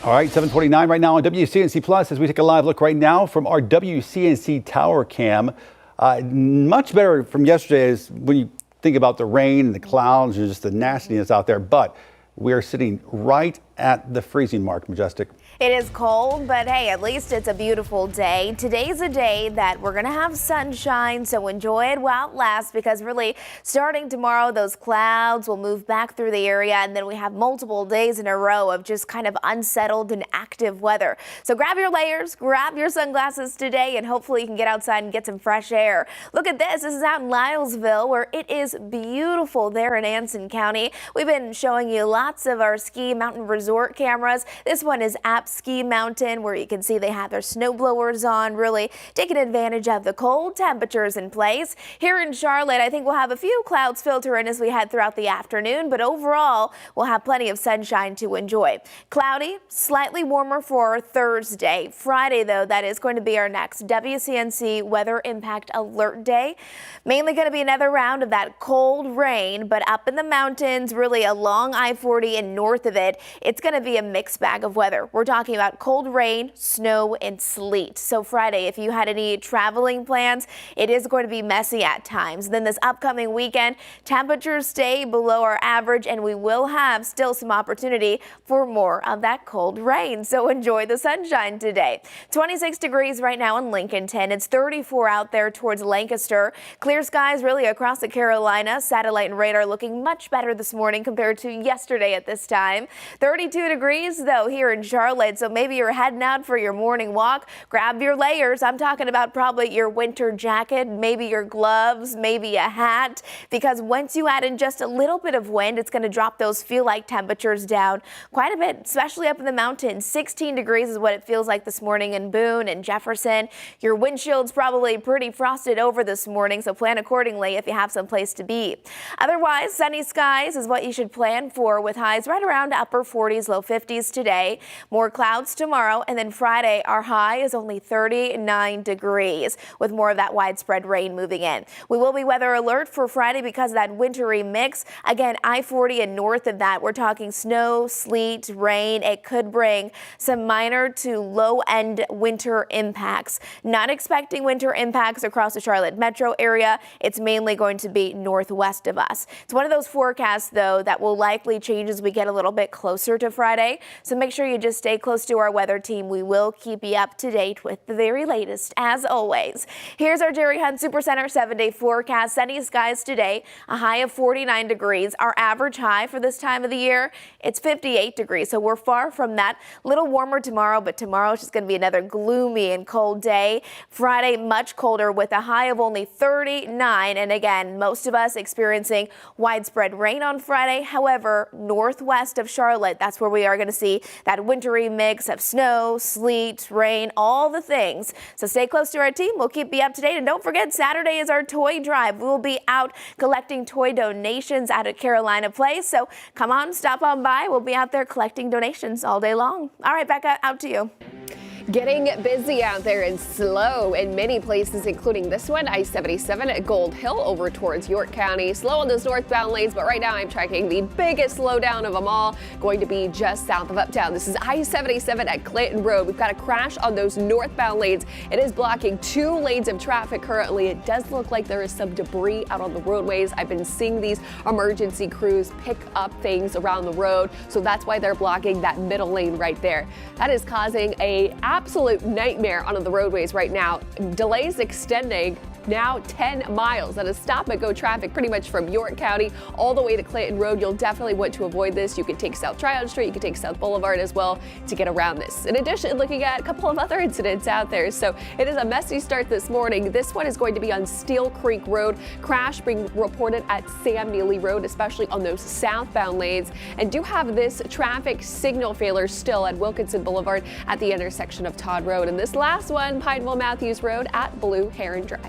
All right, 7:29 right now on WCNC Plus as we take a live look right now from our WCNC tower cam. Much better from yesterday is when you think about the rain and the clouds and just the nastiness out there, but we are sitting right at the freezing mark, Majestic. It is cold, but hey, at least it's a beautiful day. Today's a day that we're going to have sunshine, so enjoy it while it lasts, because really starting tomorrow, those clouds will move back through the area, and then we have multiple days in a row of just kind of unsettled and active weather. So grab your layers, grab your sunglasses today, and hopefully you can get outside and get some fresh air. Look at this. This is out in Lylesville, where it is beautiful there in Anson County. We've been showing you lots of our ski mountain resort cameras. This one is at Ski Mountain, where you can see they have their snow blowers on, really taking advantage of the cold temperatures in place. Here in Charlotte, I think we'll have a few clouds filter in as we head throughout the afternoon, but overall we'll have plenty of sunshine to enjoy. Cloudy, slightly warmer for Thursday. Friday, though, that is going to be our next WCNC weather impact alert day. Mainly going to be another round of that cold rain, but up in the mountains, really along I-40 and north of it, it's going to be a mixed bag of weather. We're talking about cold rain, snow, and sleet. So Friday, if you had any traveling plans, it is going to be messy at times. Then this upcoming weekend, temperatures stay below our average, and we will have still some opportunity for more of that cold rain. So enjoy the sunshine today. 26 degrees right now in Lincolnton. It's 34 out there towards Lancaster. Clear skies really across the Carolinas. Satellite and radar looking much better this morning compared to yesterday at this time. 32 degrees though here in Charlotte. So maybe you're heading out for your morning walk. Grab your layers. I'm talking about probably your winter jacket, maybe your gloves, maybe a hat, because once you add in just a little bit of wind, it's going to drop those feel-like temperatures down quite a bit, especially up in the mountains. 16 degrees is what it feels like this morning in Boone and Jefferson. Your windshield's probably pretty frosted over this morning, so plan accordingly if you have some place to be. Otherwise, sunny skies is what you should plan for, with highs right around upper 40s, low 50s today. More clouds tomorrow, and then Friday our high is only 39 degrees with more of that widespread rain moving in. We will be weather alert for Friday because of that wintry mix. Again, I-40 and north of that, we're talking snow, sleet, rain. It could bring some minor to low end winter impacts. Not expecting winter impacts across the Charlotte metro area. It's mainly going to be northwest of us. It's one of those forecasts though that will likely change as we get a little bit closer to Friday. So make sure you just stay close to our weather team. We will keep you up to date with the very latest as always. Here's our Jerry Hunt Supercenter 7-day forecast. Sunny skies today, a high of 49 degrees. Our average high for this time of the year, it's 58 degrees. So we're far from that. A little warmer tomorrow, but tomorrow is just going to be another gloomy and cold day. Friday, much colder with a high of only 39. And again, most of us experiencing widespread rain on Friday. However, northwest of Charlotte, that's where we are going to see that wintry mix of snow, sleet, rain, all the things. So stay close to our team. We'll keep you up to date. And don't forget, Saturday is our toy drive. We will be out collecting toy donations out at Carolina Place. So come on, stop on by. We'll be out there collecting donations all day long. All right, Becca, out to you. Getting busy out there and slow in many places, including this one, I-77 at Gold Hill over towards York County. Slow on those northbound lanes, but right now I'm tracking the biggest slowdown of them all, going to be just south of Uptown. This is I-77 at Clinton Road. We've got a crash on those northbound lanes. It is blocking 2 lanes of traffic currently. It does look like there is some debris out on the roadways. I've been seeing these emergency crews pick up things around the road, so that's why they're blocking that middle lane right there. That is causing an absolute nightmare on the roadways right now. Delays extending now 10 miles. That is stop and go traffic pretty much from York County all the way to Clinton Road. You'll definitely want to avoid this. You can take South Tryon Street, you can take South Boulevard as well to get around this. In addition, looking at a couple of other incidents out there. So it is a messy start this morning. This one is going to be on Steel Creek Road. Crash being reported at Sam Neely Road, especially on those southbound lanes. And do have this traffic signal failure still at Wilkinson Boulevard at the intersection of Todd Road. And this last one, Pineville Matthews Road at Blue Heron Drive.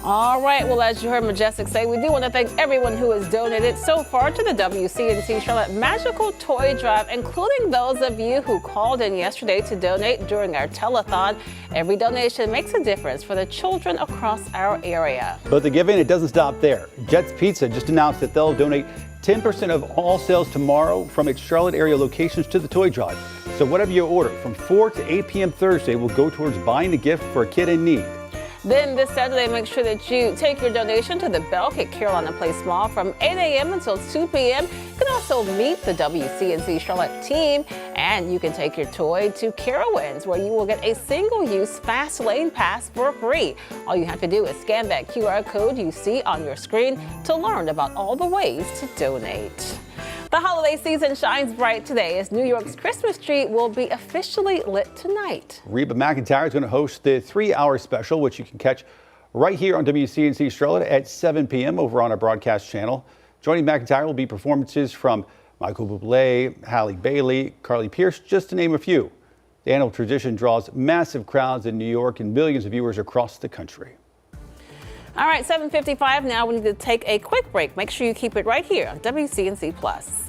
All right, well, as you heard Majestic say, we do want to thank everyone who has donated so far to the WCNC Charlotte Magical Toy Drive, including those of you who called in yesterday to donate during our telethon. Every donation makes a difference for the children across our area. But the giving, it doesn't stop there. Jet's Pizza just announced that they'll donate 10% of all sales tomorrow from its Charlotte area locations to the toy drive. So whatever you order from 4 to 8 p.m. Thursday will go towards buying a gift for a kid in need. Then this Saturday, make sure that you take your donation to the Belk at Carolina Place Mall from 8 a.m. until 2 p.m. You can also meet the WCNC Charlotte team, and you can take your toy to Carowinds, where you will get a single-use fast lane pass for free. All you have to do is scan that QR code you see on your screen to learn about all the ways to donate. The holiday season shines bright today as New York's Christmas tree will be officially lit tonight. Reba McEntire is going to host the 3-hour special, which you can catch right here on WCNC Charlotte at 7 p.m. over on our broadcast channel. Joining McEntire will be performances from Michael Bublé, Halle Bailey, Carly Pearce, just to name a few. The annual tradition draws massive crowds in New York and millions of viewers across the country. All right, 7:55 now. We need to take a quick break. Make sure you keep it right here on WCNC Plus.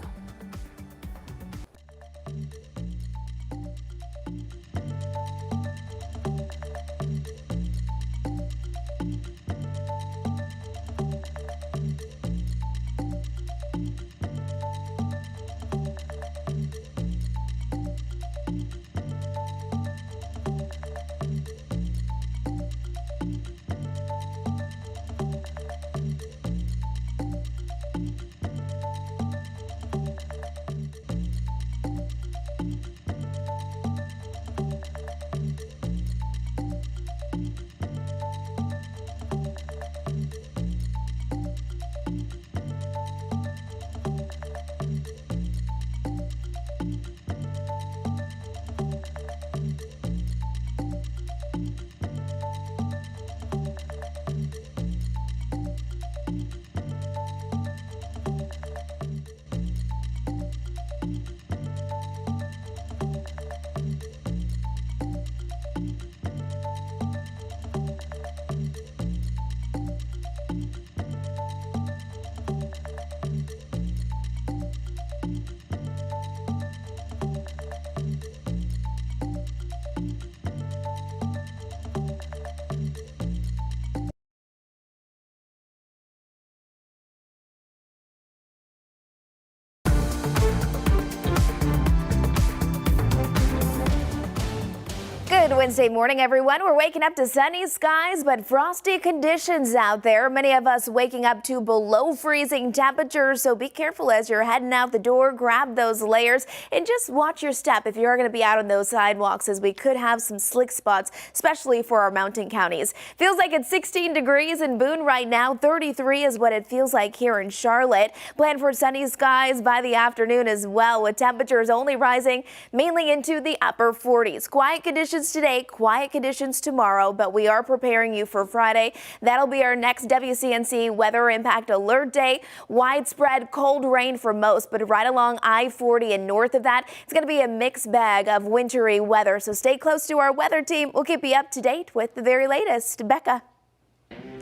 Good Wednesday morning, everyone. We're waking up to sunny skies, but frosty conditions out there. Many of us waking up to below freezing temperatures, so be careful as you're heading out the door. Grab those layers and just watch your step if you're going to be out on those sidewalks, as we could have some slick spots, especially for our mountain counties. Feels like it's 16 degrees in Boone right now. 33 is what it feels like here in Charlotte. Plan for sunny skies by the afternoon as well, with temperatures only rising mainly into the upper 40s. Quiet conditions today, quiet conditions tomorrow, but we are preparing you for Friday. That'll be our next WCNC weather impact alert day. Widespread cold rain for most, but right along I-40 and north of that, it's going to be a mixed bag of wintry weather. So stay close to our weather team. We'll keep you up to date with the very latest. Becca.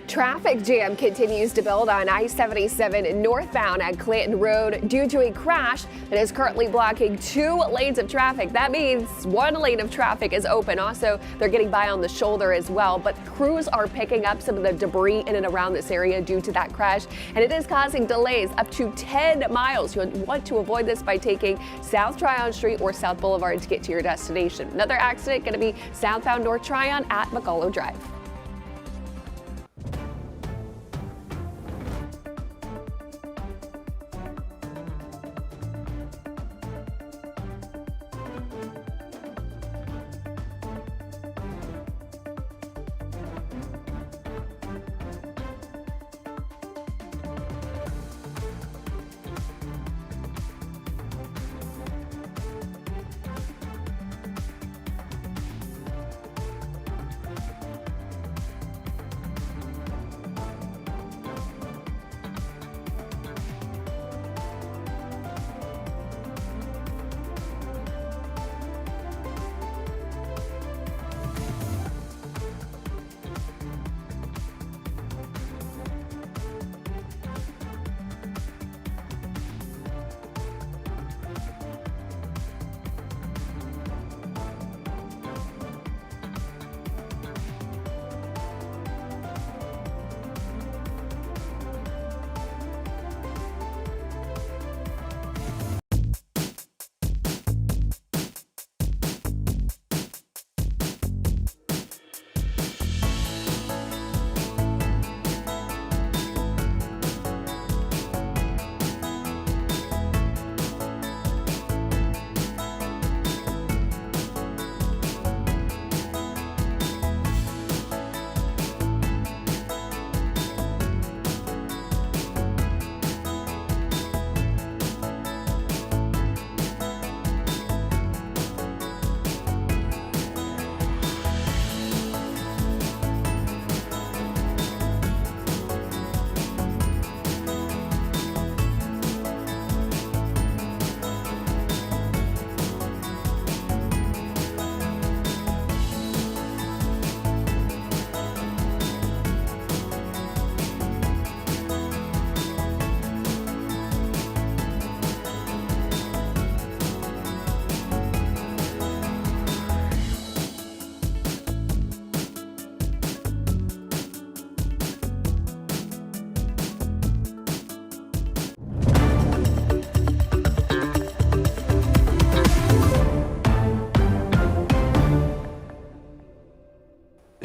Traffic jam continues to build on I-77 northbound at Clanton Road due to a crash that is currently blocking 2 lanes of traffic. That means 1 lane of traffic is open. Also, they're getting by on the shoulder as well, but crews are picking up some of the debris in and around this area due to that crash, and it is causing delays up to 10 miles. You'll want to avoid this by taking South Tryon Street or South Boulevard to get to your destination. Another accident going to be southbound North Tryon at McCullough Drive.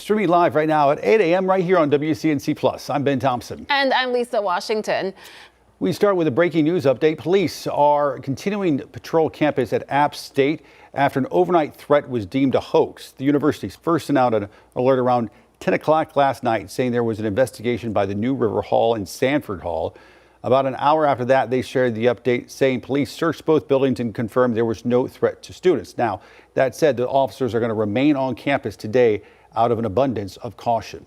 Streaming live right now at 8 a.m. right here on WCNC Plus. I'm Ben Thompson. And I'm Lisa Washington. We start with a breaking news update. Police are continuing to patrol campus at App State after an overnight threat was deemed a hoax. The university's first sent out an alert around 10 o'clock last night saying there was an investigation by the New River Hall and Sanford Hall. About an hour after that, they shared the update saying police searched both buildings and confirmed there was no threat to students. Now, that said, the officers are going to remain on campus today out of an abundance of caution.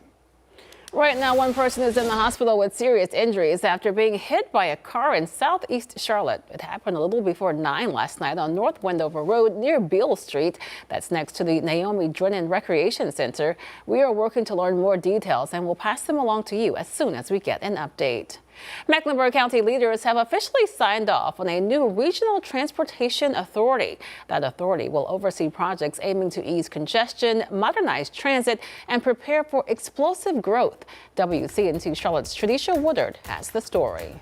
Right now, one person is in the hospital with serious injuries after being hit by a car in southeast Charlotte. It happened a little before 9 last night on North Wendover Road near Beale Street. That's next to the Naomi Drennan Recreation Center. We are working to learn more details and we'll pass them along to you as soon as we get an update. Mecklenburg County leaders have officially signed off on a new regional transportation authority. That authority will oversee projects aiming to ease congestion, modernize transit, and prepare for explosive growth. WCNC Charlotte's Tradisha Woodard has the story.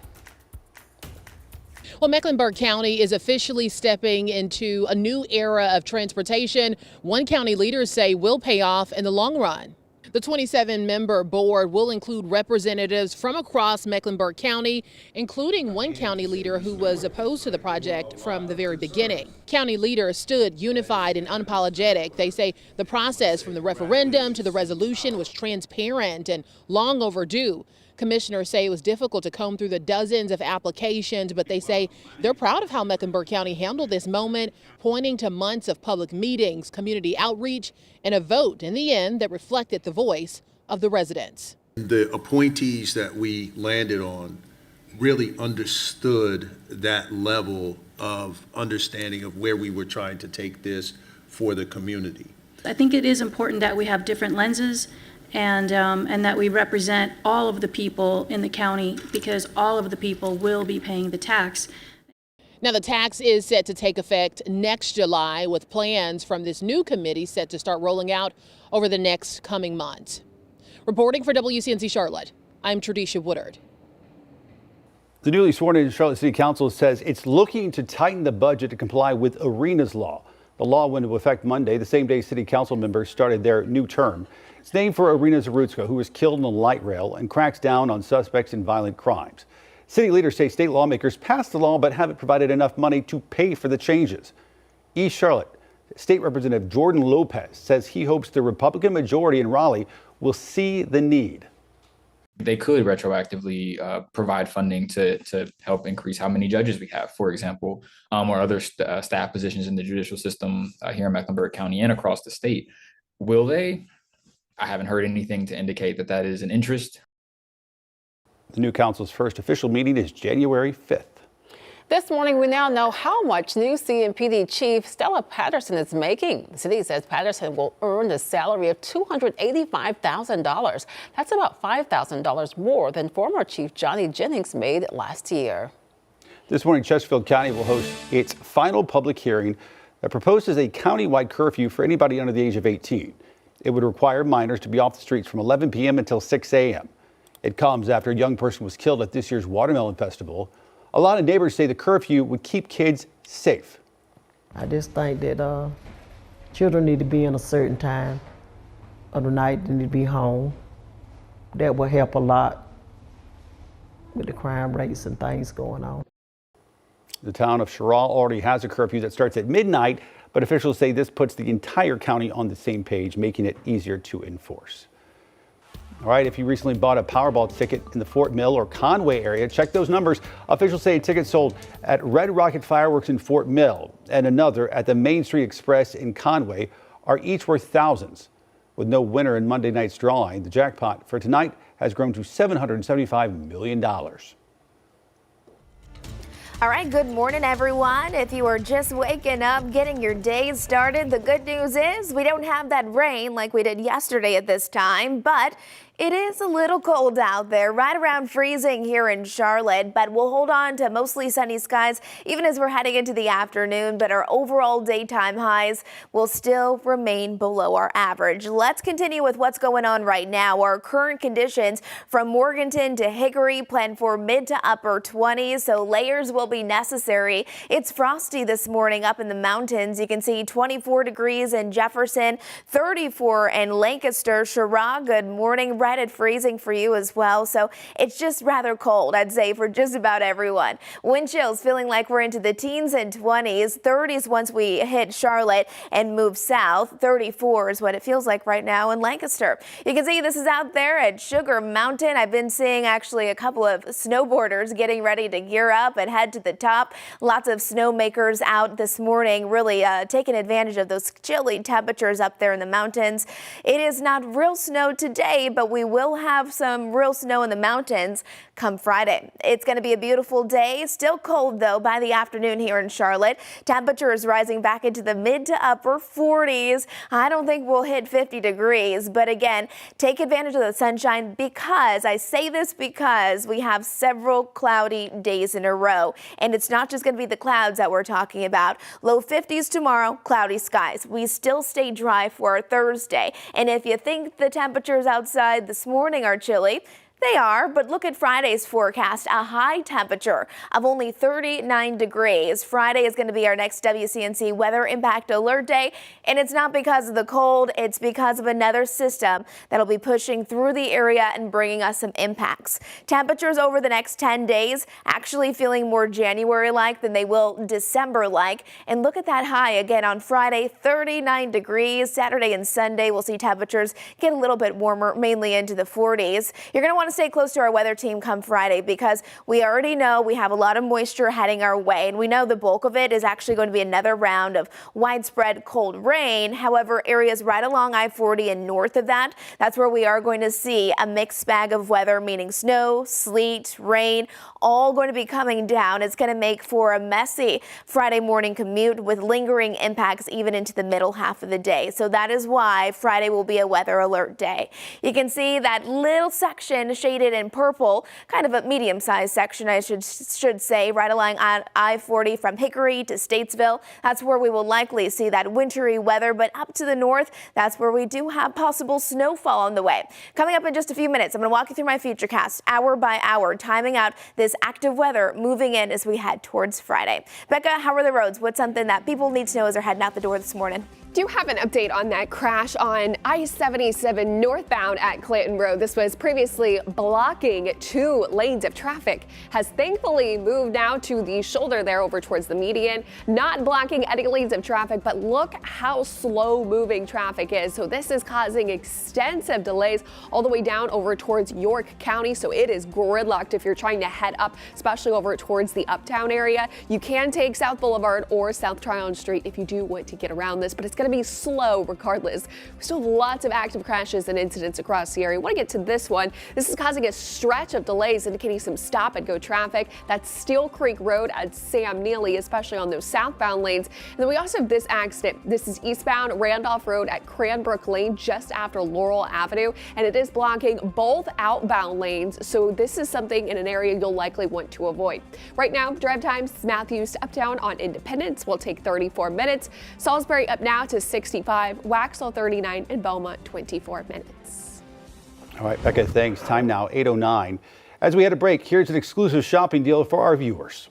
Well, Mecklenburg County is officially stepping into a new era of transportation. One county leaders say will pay off in the long run. The 27-member board will include representatives from across Mecklenburg County, including one county leader who was opposed to the project from the very beginning. County leaders stood unified and unapologetic. They say the process from the referendum to the resolution was transparent and long overdue. Commissioners say it was difficult to comb through the dozens of applications, but they say they're proud of how Mecklenburg County handled this moment, pointing to months of public meetings, community outreach, and a vote in the end that reflected the voice of the residents. The appointees that we landed on really understood that level of understanding of where we were trying to take this for the community. I think it is important that we have different lenses and that we represent all of the people in the county, because all of the people will be paying the tax. Now, the tax is set to take effect next July, with plans from this new committee set to start rolling out over the next coming months. Reporting for WCNC Charlotte, I'm Tradisha Woodard. The newly sworn in Charlotte City Council says it's looking to tighten the budget to comply with Arena's law. The law went into effect Monday, the same day City Council members started their new term. It's named for Irina Zarutska, who was killed on the light rail, and cracks down on suspects in violent crimes. City leaders say state lawmakers passed the law but haven't provided enough money to pay for the changes. East Charlotte State Representative Jordan Lopez says he hopes the Republican majority in Raleigh will see the need. They could retroactively provide funding to help increase how many judges we have, for example, or other staff positions in the judicial system here in Mecklenburg County and across the state. Will they? I haven't heard anything to indicate that that is an interest. The new council's first official meeting is January 5th. This morning, we now know how much new CMPD Chief Stella Patterson is making. The city says Patterson will earn a salary of $285,000. That's about $5,000 more than former Chief Johnny Jennings made last year. This morning, Chesterfield County will host its final public hearing that proposes a countywide curfew for anybody under the age of 18. It would require minors to be off the streets from 11 p.m. until 6 a.m. It comes after a young person was killed at this year's Watermelon Festival. A lot of neighbors say the curfew would keep kids safe. I just think that children need to be in a certain time of the night. They need to be home. That will help a lot with the crime rates and things going on. The town of Sherrill already has a curfew that starts at midnight, but officials say this puts the entire county on the same page, making it easier to enforce. All right, if you recently bought a Powerball ticket in the Fort Mill or Conway area, check those numbers. Officials say a ticket sold at Red Rocket Fireworks in Fort Mill and another at the Main Street Express in Conway are each worth thousands. With no winner in Monday night's drawing, the jackpot for tonight has grown to $775 million. All right, good morning, everyone. If you are just waking up, getting your day started, the good news is we don't have that rain like we did yesterday at this time, but It is a little cold out there, right around freezing here in Charlotte, but we'll hold on to mostly sunny skies even as we're heading into the afternoon, but our overall daytime highs will still remain below our average. Let's continue with what's going on right now. Our current conditions from Morganton to Hickory plan for mid to upper 20s, so layers will be necessary. It's frosty this morning up in the mountains. You can see 24 degrees in Jefferson, 34 in Lancaster. Sherrod, good morning. Right at freezing for you as well, so it's just rather cold, I'd say, for just about everyone. Wind chills feeling like we're into the teens and 20s, 30s once we hit Charlotte and move south. 34 is what it feels like right now in Lancaster. You can see this is out there at Sugar Mountain. I've been seeing actually a couple of snowboarders getting ready to gear up and head to the top. Lots of snowmakers out this morning, really taking advantage of those chilly temperatures up there in the mountains. It is not real snow today, but we will have some real snow in the mountains come Friday. It's going to be a beautiful day. Still cold, though, by the afternoon here in Charlotte. Temperature is rising back into the mid to upper 40s. I don't think we'll hit 50 degrees, but again, take advantage of the sunshine because I say this because we have several cloudy days in a row. And it's not just going to be the clouds that we're talking about. Low 50s tomorrow, cloudy skies. We still stay dry for Thursday. And if you think the temperatures outside this morning are chilly, they are, but look at Friday's forecast, a high temperature of only 39 degrees. Friday is going to be our next WCNC weather impact alert day, and it's not because of the cold, it's because of another system that'll be pushing through the area and bringing us some impacts. Temperatures over the next 10 days actually feeling more January-like than they will December-like. And look at that high again on Friday, 39 degrees. Saturday and Sunday, we'll see temperatures get a little bit warmer, mainly into the 40s. You're going to want to stay close to our weather team come Friday because we already know we have a lot of moisture heading our way, and we know the bulk of it is actually going to be another round of widespread cold rain. However, areas right along I-40 and north of that, that's where we are going to see a mixed bag of weather, meaning snow, sleet, rain, all going to be coming down. It's going to make for a messy Friday morning commute with lingering impacts even into the middle half of the day. So that is why Friday will be a weather alert day. You can see that little section shaded in purple, kind of a medium-sized section, I should say, right along I-40 from Hickory to Statesville. That's where we will likely see that wintry weather, but up to the north, that's where we do have possible snowfall on the way. Coming up in just a few minutes, I'm going to walk you through my futurecast hour by hour, timing out this active weather moving in as we head towards Friday. Becca, how are the roads? What's something that people need to know as they're heading out the door this morning? Do you have an update on that crash on I-77 northbound at Clanton Road? This was previously blocking 2 lanes of traffic. Has thankfully moved now to the shoulder there over towards the median. Not blocking any lanes of traffic, but look how slow moving traffic is. So this is causing extensive delays all the way down over towards York County. So it is gridlocked if you're trying to head up, especially over towards the Uptown area. You can take South Boulevard or South Tryon Street if you do want to get around this, but it's going to be slow regardless. We still have lots of active crashes and incidents across the area. I want to get to this one. This is causing a stretch of delays, indicating some stop and go traffic. That's Steel Creek Road at Sam Neely, especially on those southbound lanes. And then we also have this accident. This is eastbound Randolph Road at Cranbrook Lane, just after Laurel Avenue, and it is blocking both outbound lanes. So this is something in an area you'll likely want to avoid. Right now, drive times Matthews to Uptown on Independence will take 34 minutes. Salisbury up now to 65, Waxhaw 39, and Belmont 24 minutes. All right, Becca, thanks. Time now, 8:09. As we had a break, here's an exclusive shopping deal for our viewers.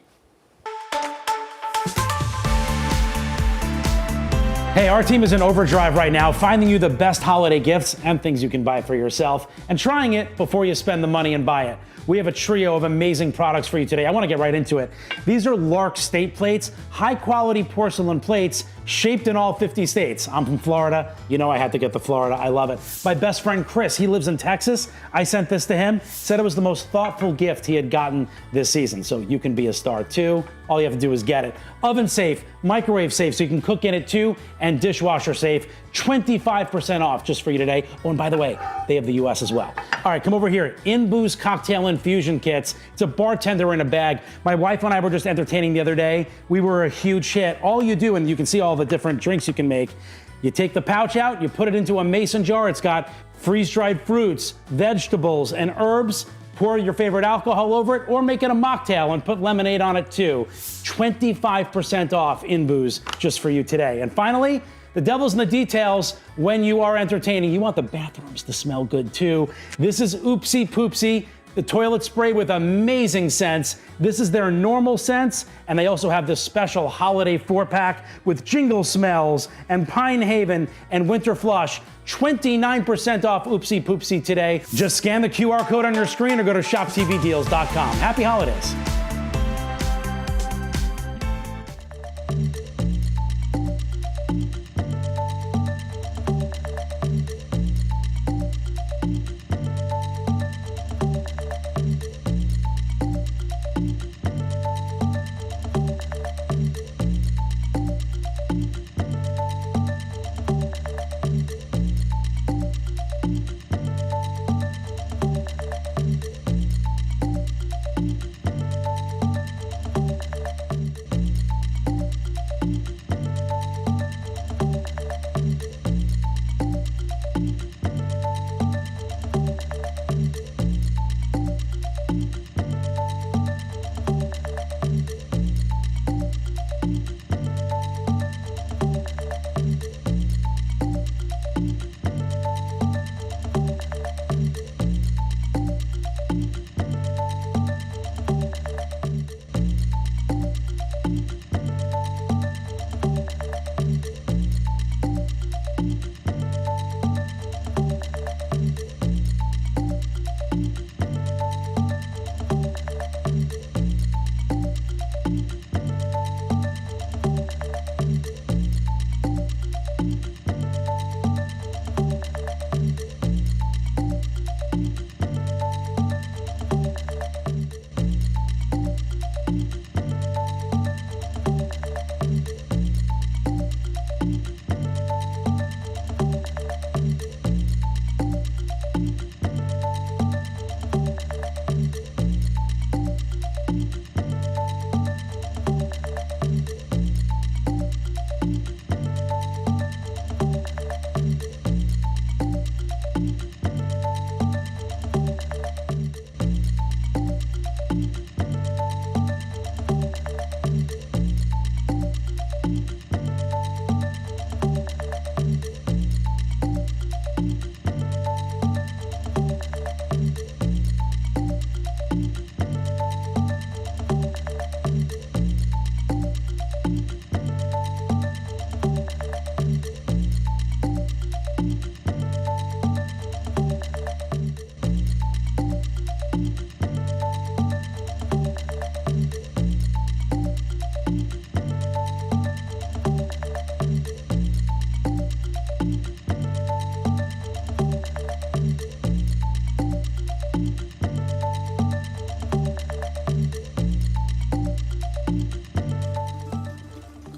Hey, our team is in overdrive right now, finding you the best holiday gifts and things you can buy for yourself, and trying it before you spend the money and buy it. We have a trio of amazing products for you today. I want to get right into it. These are Lark State Plates, high quality porcelain plates shaped in all 50 states. I'm from Florida. You know I had to get the Florida. I love it. My best friend Chris, he lives in Texas. I sent this to him, said it was the most thoughtful gift he had gotten this season. So you can be a star too. All you have to do is get it. Oven safe, microwave safe, so you can cook in it too, and dishwasher safe. 25% off just for you today. Oh, and by the way, they have the US as well. All right, come over here. In Booze Cocktail Infusion Kits. It's a bartender in a bag. My wife and I were just entertaining the other day. We were a huge hit. All you do, and you can see all the different drinks you can make, you take the pouch out, you put it into a mason jar. It's got freeze-dried fruits, vegetables, and herbs. Pour your favorite alcohol over it or make it a mocktail and put lemonade on it too. 25% off in booze just for you today. And finally, the devil's in the details when you are entertaining. You want the bathrooms to smell good too. This is Oopsie Poopsie, the toilet spray with amazing scents. This is their normal scents, and they also have this special holiday 4-pack with jingle smells and Pine Haven and Winter Flush. 29% off Oopsie Poopsie today. Just scan the QR code on your screen or go to shoptvdeals.com. Happy holidays.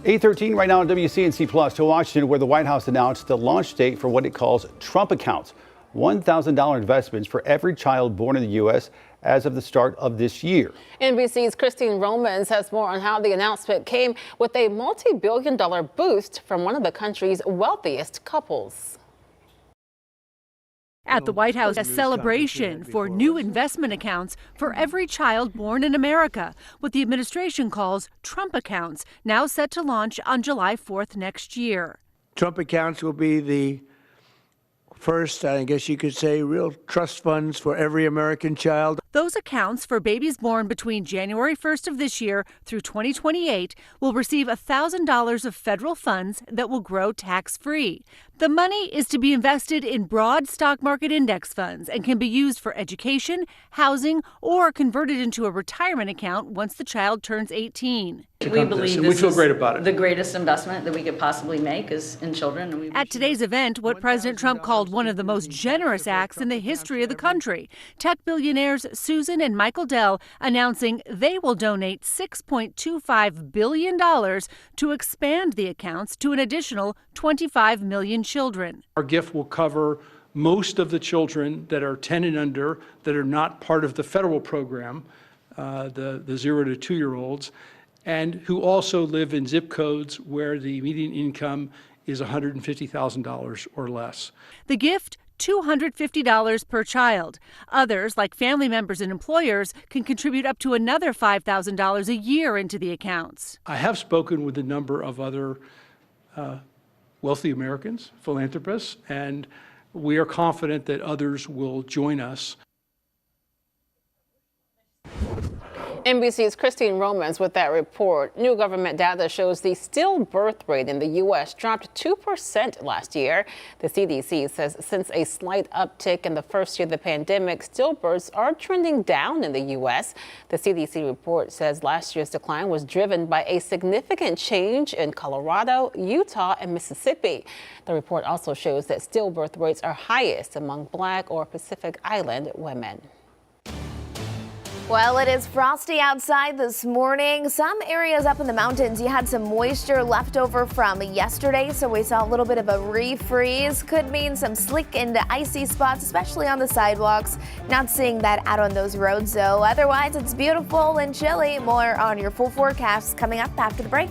.813 right now on WCNC Plus to Washington, where the White House announced the launch date for what it calls Trump accounts, $1,000 investments for every child born in the U.S. as of the start of this year. NBC's Christine Romans has more on how the announcement came with a multi-billion-dollar boost from one of the country's wealthiest couples. At the White House, a celebration for new investment accounts for every child born in America, what the administration calls Trump accounts, now set to launch on July 4th next year. Trump accounts will be the first, I guess you could say, real trust funds for every American child. Those accounts for babies born between January 1st of this year through 2028 will receive $1,000 of federal funds that will grow tax-free. The money is to be invested in broad stock market index funds and can be used for education, housing, or converted into a retirement account once the child turns 18. We believe this is the greatest investment that we could possibly make is in children. At today's event, what President Trump called one of the most generous acts in the history of the country, tech billionaires Susan and Michael Dell announcing they will donate $6.25 billion to expand the accounts to an additional 25 million children. Our gift will cover most of the children that are 10 and under that are not part of the federal program, the 0 to 2-year-olds, and who also live in zip codes where the median income is $150,000 or less. The gift, $250 per child. Others, like family members and employers, can contribute up to another $5,000 a year into the accounts. I have spoken with a number of other wealthy Americans, philanthropists, and we are confident that others will join us. NBC's Christine Romans with that report. New government data shows the stillbirth rate in the U.S. dropped 2% last year. The CDC says since a slight uptick in the first year of the pandemic, stillbirths are trending down in the U.S. The CDC report says last year's decline was driven by a significant change in Colorado, Utah, and Mississippi. The report also shows that stillbirth rates are highest among Black or Pacific Island women. Well, it is frosty outside this morning. Some areas up in the mountains, you had some moisture left over from yesterday, so we saw a little bit of a refreeze. Could mean some slick and icy spots, especially on the sidewalks. Not seeing that out on those roads, though. Otherwise, it's beautiful and chilly. More on your full forecast coming up after the break.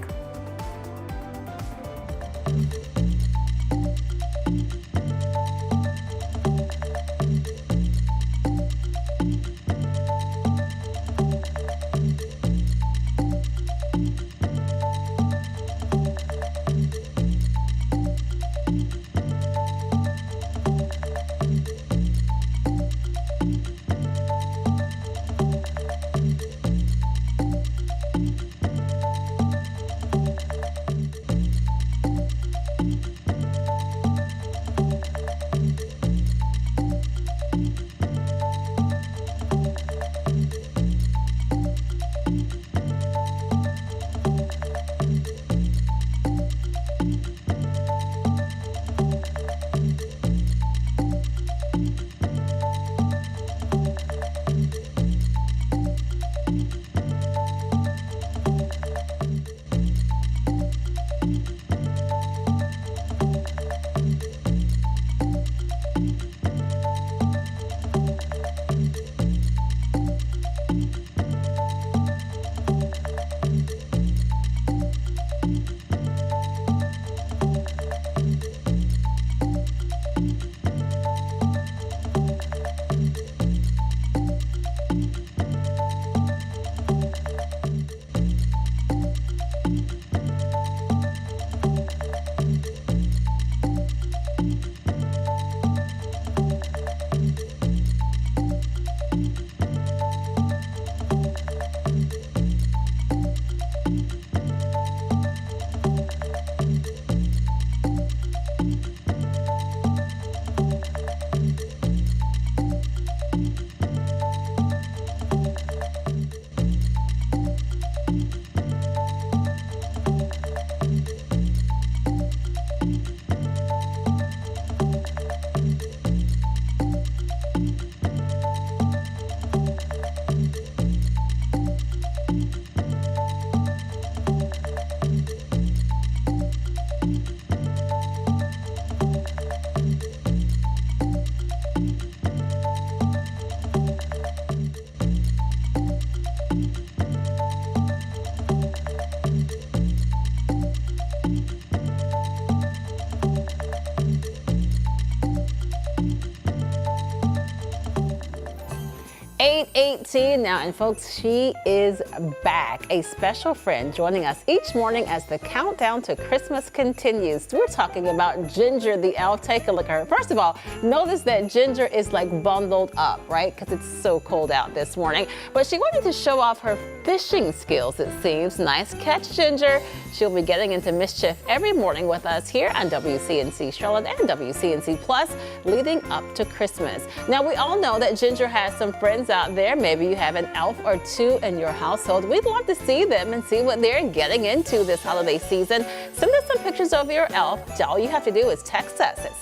Now, and folks, she is back. A special friend joining us each morning as the countdown to Christmas continues. We're talking about Ginger the elf. Take a look at her. First of all, notice that Ginger is like bundled up, right? Because it's so cold out this morning. But she wanted to show off her fishing skills, it seems. Nice catch, Ginger. She'll be getting into mischief every morning with us here on WCNC Charlotte and WCNC Plus leading up to Christmas. Now, we all know that Ginger has some friends out there. Maybe you have an elf or two in your household. We'd love to see them and see what they're getting into this holiday season. Send us some pictures of your elf. All you have to do is text us at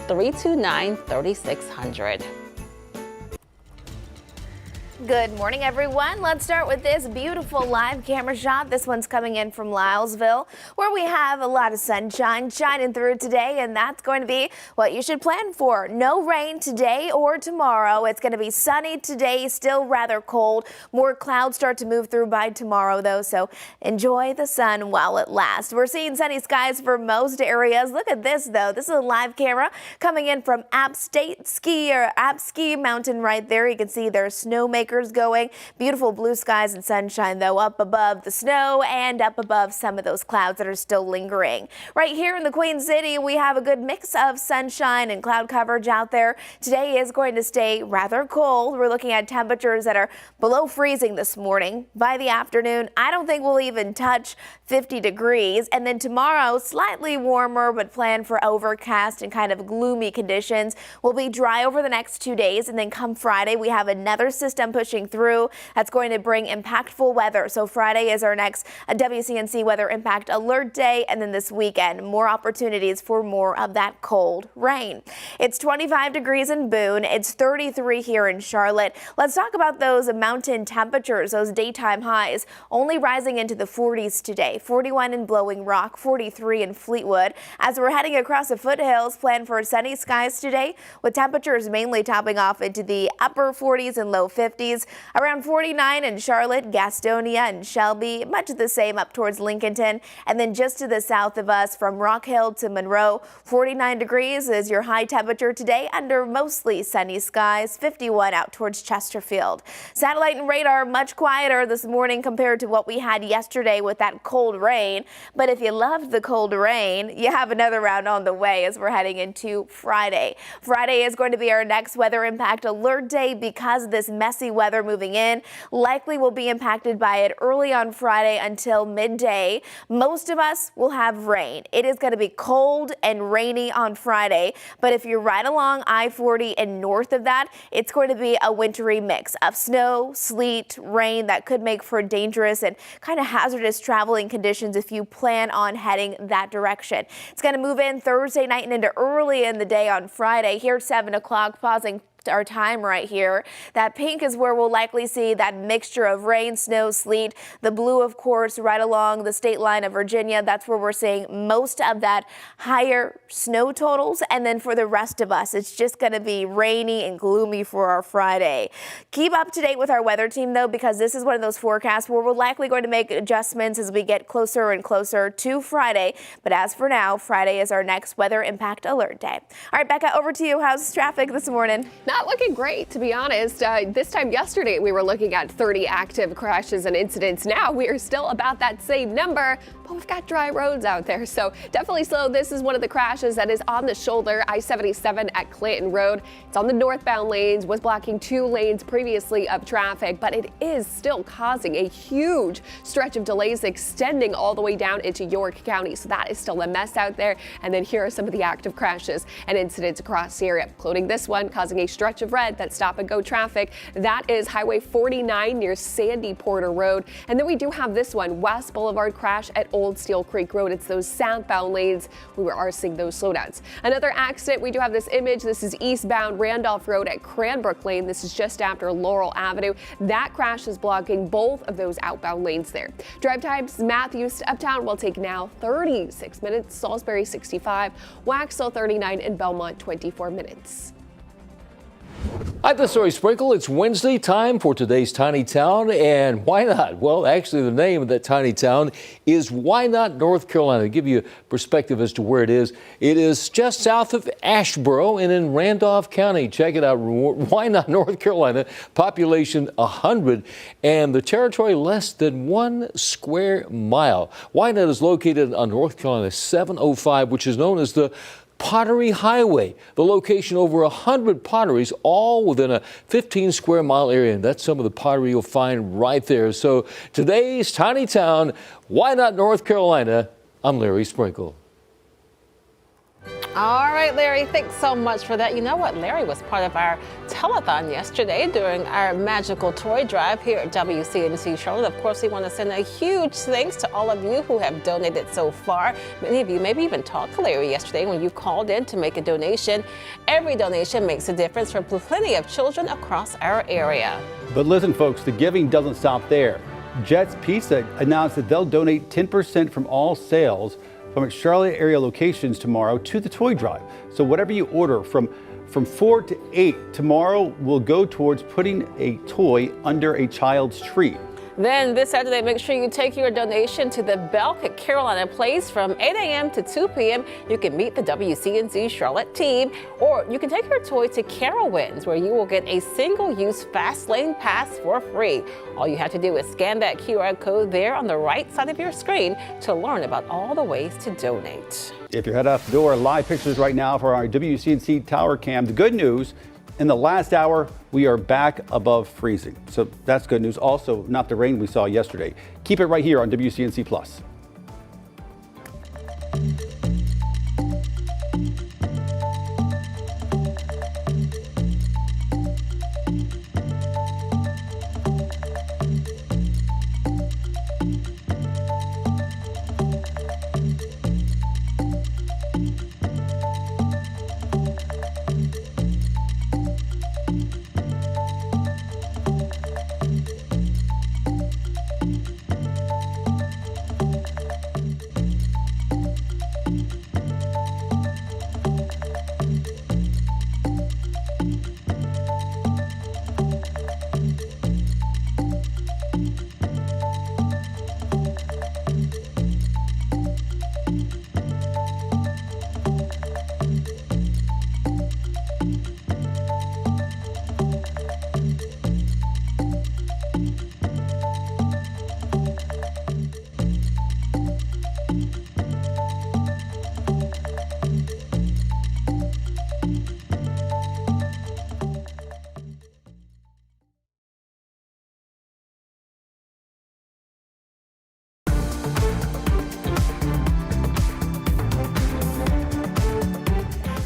704-329-3600. Good morning, everyone. Let's start with this beautiful live camera shot. This one's coming in from Lylesville, where we have a lot of sunshine shining through today, and that's going to be what you should plan for. No rain today or tomorrow. It's going to be sunny today, still rather cold. More clouds start to move through by tomorrow, though, so enjoy the sun while it lasts. We're seeing sunny skies for most areas. Look at this, though. This is a live camera coming in from App Ski Mountain right there. You can see there's snowmakers going. Beautiful blue skies and sunshine, though, up above the snow and up above some of those clouds that are still lingering. Right here in the Queen City, we have a good mix of sunshine and cloud coverage out there. Today is going to stay rather cold. We're looking at temperatures that are below freezing this morning. By the afternoon, I don't think we'll even touch 50 degrees. And then tomorrow, slightly warmer, but plan for overcast and kind of gloomy conditions. We'll be dry over the next 2 days. And then come Friday, we have another system pushing through that's going to bring impactful weather. So Friday is our next WCNC weather impact alert day. And then this weekend, more opportunities for more of that cold rain. It's 25 degrees in Boone. It's 33 here in Charlotte. Let's talk about those mountain temperatures, those daytime highs only rising into the 40s today. 41 in Blowing Rock, 43 in Fleetwood. As we're heading across the foothills, plan for sunny skies today with temperatures mainly topping off into the upper 40s and low 50s. Around 49 in Charlotte, Gastonia, and Shelby, much the same up towards Lincolnton. And then just to the south of us from Rock Hill to Monroe, 49 degrees is your high temperature today under mostly sunny skies, 51 out towards Chesterfield. Satellite and radar much quieter this morning compared to what we had yesterday with that cold rain. But if you loved the cold rain, you have another round on the way as we're heading into Friday. Friday is going to be our next weather impact alert day because this messy weather moving in likely will be impacted by it early on Friday until midday. Most of us will have rain. It is going to be cold and rainy on Friday, but if you're right along I-40 and north of that, it's going to be a wintry mix of snow, sleet, rain that could make for dangerous and kind of hazardous traveling conditions if you plan on heading that direction. It's going to move in Thursday night and into early in the day on Friday. Here at 7 o'clock, pausing our time right here. That pink is where we'll likely see that mixture of rain, snow, sleet. The blue, of course, right along the state line of Virginia. That's where we're seeing most of that higher snow totals. And then for the rest of us, it's just going to be rainy and gloomy for our Friday. Keep up to date with our weather team, though, because this is one of those forecasts where we're likely going to make adjustments as we get closer and closer to Friday. But as for now, Friday is our next weather impact alert day. All right, Becca, over to you. How's traffic this morning? Not looking great, to be honest. This time yesterday, we were looking at 30 active crashes and incidents. Now we are still about that same number, but we've got dry roads out there, so definitely slow. This is one of the crashes that is on the shoulder, I-77 at Clinton Road. It's on the northbound lanes, was blocking 2 lanes previously of traffic, but it is still causing a huge stretch of delays extending all the way down into York County. So that is still a mess out there. And then here are some of the active crashes and incidents across the area, including this one causing a stretch of red, that stop and go traffic. That is Highway 49 near Sandy Porter Road. And then we do have this one, West Boulevard crash at Old Steel Creek Road. It's those southbound lanes. We are seeing those slowdowns. Another accident, we do have this image. This is eastbound Randolph Road at Cranbrook Lane. This is just after Laurel Avenue. That crash is blocking both of those outbound lanes there. Drive times, Matthews to Uptown will take now 36 minutes. Salisbury 65, Waxhaw 39, and Belmont 24 minutes. Hi, this is Lori Sprinkle. It's Wednesday, time for today's Tiny Town, and why not? Well, actually, the name of that tiny town is Why Not, North Carolina. To give you perspective as to where it is just south of Asheboro and in Randolph County. Check it out, Why Not, North Carolina. Population 100, and the territory less than 1 square mile. Why Not is located on North Carolina 705, which is known as the Pottery Highway. The location, over 100 potteries, all within a 15 square mile area. And that's some of the pottery you'll find right there. So today's Tiny Town, Why Not, North Carolina? I'm Larry Sprinkle. All right, Larry, thanks so much for that. You know what? Larry was part of our telethon yesterday during our magical toy drive here at WCNC Charlotte. Of course, we want to send a huge thanks to all of you who have donated so far. Many of you maybe even talked to Larry yesterday when you called in to make a donation. Every donation makes a difference for plenty of children across our area. But listen, folks, the giving doesn't stop there. Jets Pizza announced that they'll donate 10% from all sales from its Charlotte area locations tomorrow to the toy drive. So whatever you order from 4 to 8 tomorrow will go towards putting a toy under a child's tree. Then this Saturday, make sure you take your donation to the Belk at Carolina Place from 8 a.m. to 2 p.m. You can meet the WCNC Charlotte team, or you can take your toy to Carowinds, where you will get a single-use fast lane pass for free. All you have to do is scan that QR code there on the right side of your screen to learn about all the ways to donate. If you're headed out the door, live pictures right now for our WCNC Tower Cam. The good news, in the last hour, we are back above freezing. So that's good news. Also, not the rain we saw yesterday. Keep it right here on WCNC Plus.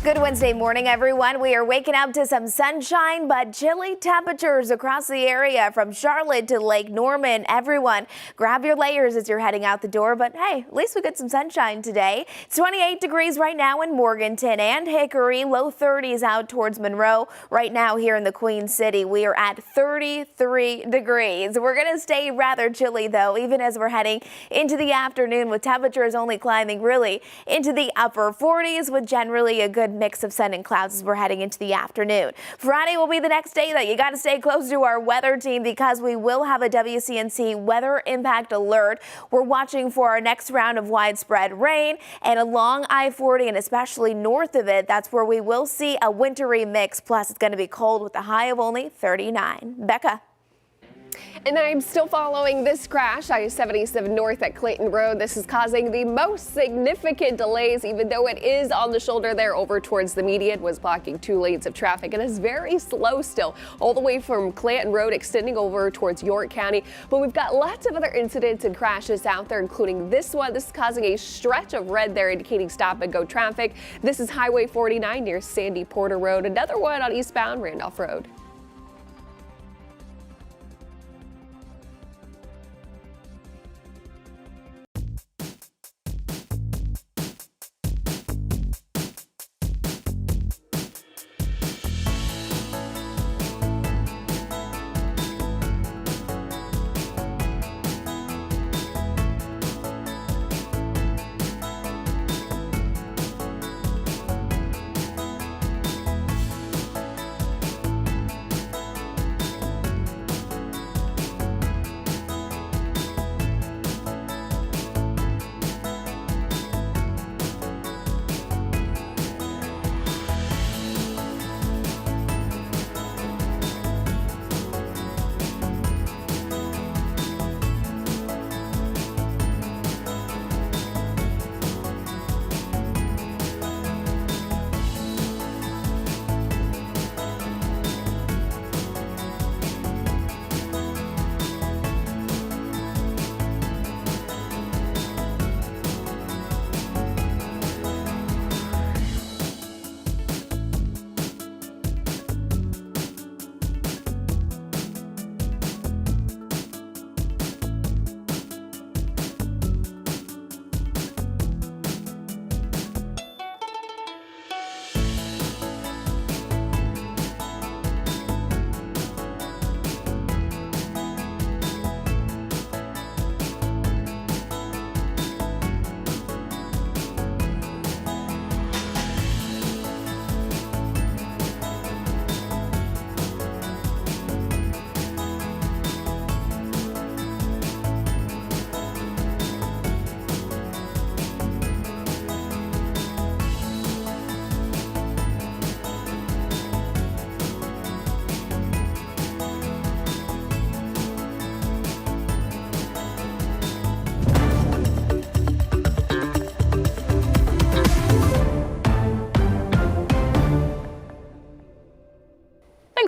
Good Wednesday morning, everyone. We are waking up to some sunshine, but chilly temperatures across the area from Charlotte to Lake Norman. Everyone, grab your layers as you're heading out the door, but hey, at least we got some sunshine today. It's 28 degrees right now in Morganton and Hickory, low 30s out towards Monroe. Right now here in the Queen City, we are at 33 degrees. We're going to stay rather chilly, though, even as we're heading into the afternoon, with temperatures only climbing really into the upper 40s, with generally a good mix of sun and clouds as we're heading into the afternoon. Friday will be the next day that you got to stay close to our weather team, because we will have a WCNC weather impact alert. We're watching for our next round of widespread rain, and along I-40 and especially north of it, that's where we will see a wintry mix. Plus, it's going to be cold with a high of only 39. Becca. And I'm still following this crash, I-77 north at Clayton Road. This is causing the most significant delays, even though it is on the shoulder there over towards the median, was blocking 2 lanes of traffic. It is very slow still, all the way from Clanton Road extending over towards York County. But we've got lots of other incidents and crashes out there, including this one. This is causing a stretch of red there, indicating stop and go traffic. This is Highway 49 near Sandy Porter Road. Another one on eastbound Randolph Road.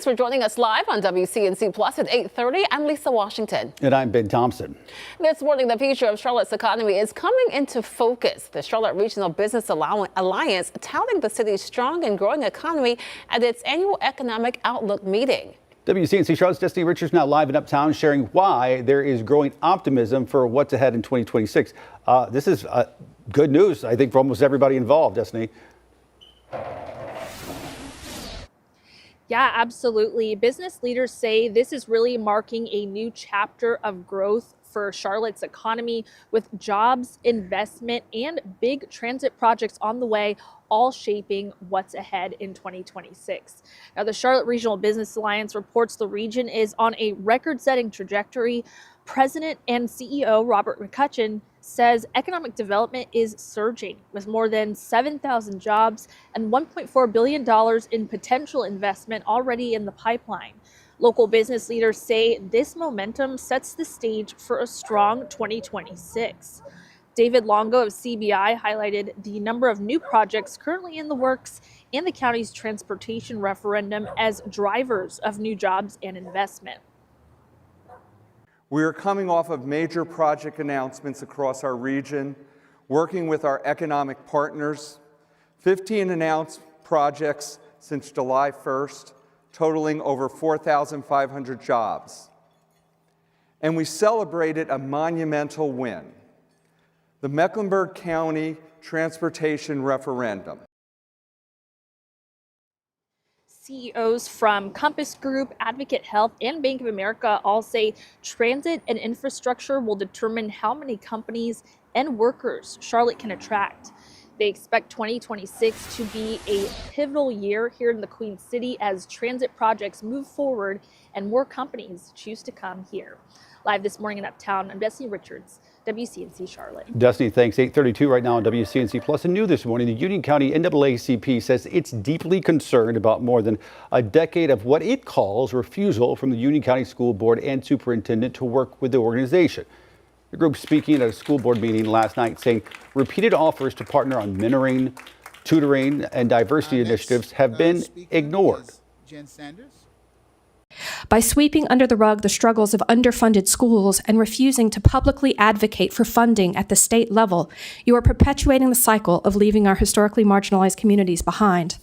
for joining us live on WCNC Plus at 8:30. I'm Lisa Washington. And I'm Ben Thompson. This morning, the future of Charlotte's economy is coming into focus. The Charlotte Regional Business Alliance touting the city's strong and growing economy at its annual economic outlook meeting. WCNC Charlotte's Destiny Richards now live in Uptown, sharing why there is growing optimism for what's ahead in 2026. This is good news, I think, for almost everybody involved. Destiny. Yeah, absolutely. Business leaders say this is really marking a new chapter of growth for Charlotte's economy, with jobs, investment, and big transit projects on the way, all shaping what's ahead in 2026. Now, the Charlotte Regional Business Alliance reports the region is on a record-setting trajectory. President and CEO Robert McCutcheon says economic development is surging, with more than 7,000 jobs and $1.4 billion in potential investment already in the pipeline. Local business leaders say this momentum sets the stage for a strong 2026. David Longo of CBI highlighted the number of new projects currently in the works and the county's transportation referendum as drivers of new jobs and investment. We are coming off of major project announcements across our region, working with our economic partners. 15 announced projects since July 1st, totaling over 4,500 jobs. And we celebrated a monumental win, the Mecklenburg County Transportation Referendum. CEOs from Compass Group, Advocate Health, and Bank of America all say transit and infrastructure will determine how many companies and workers Charlotte can attract. They expect 2026 to be a pivotal year here in the Queen City as transit projects move forward and more companies choose to come here. Live this morning in Uptown, I'm Destiny Richards, WCNC Charlotte. Destiny, thanks. 8:32 right now on WCNC Plus. And new this morning, the Union County NAACP says it's deeply concerned about more than a decade of what it calls refusal from the Union County School Board and Superintendent to work with the organization. The group speaking at a school board meeting last night saying repeated offers to partner on mentoring, tutoring, and diversity initiatives have been ignored. Jen Sanders. By sweeping under the rug the struggles of underfunded schools and refusing to publicly advocate for funding at the state level, you are perpetuating the cycle of leaving our historically marginalized communities behind.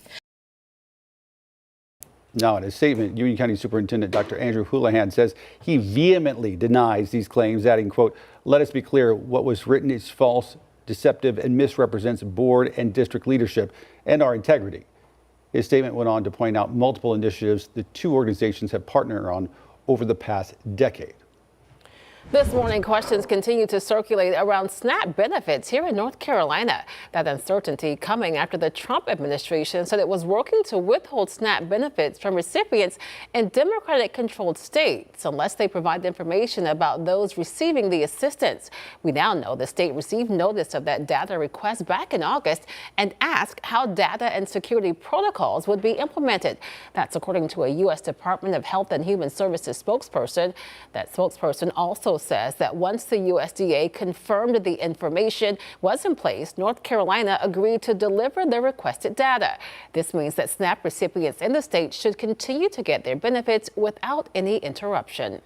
Now, in a statement, Union County Superintendent Dr. Andrew Houlihan says he vehemently denies these claims, adding, quote, "Let us be clear, what was written is false, deceptive, and misrepresents board and district leadership and our integrity." His statement went on to point out multiple initiatives the two organizations have partnered on over the past decade. This morning, questions continue to circulate around SNAP benefits here in North Carolina. That uncertainty coming after the Trump administration said it was working to withhold SNAP benefits from recipients in Democratic-controlled states unless they provide information about those receiving the assistance. We now know the state received notice of that data request back in August and asked how data and security protocols would be implemented. That's according to a U.S. Department of Health and Human Services spokesperson. That spokesperson also says that once the USDA confirmed the information was in place, North Carolina agreed to deliver the requested data. This means that SNAP recipients in the state should continue to get their benefits without any interruption.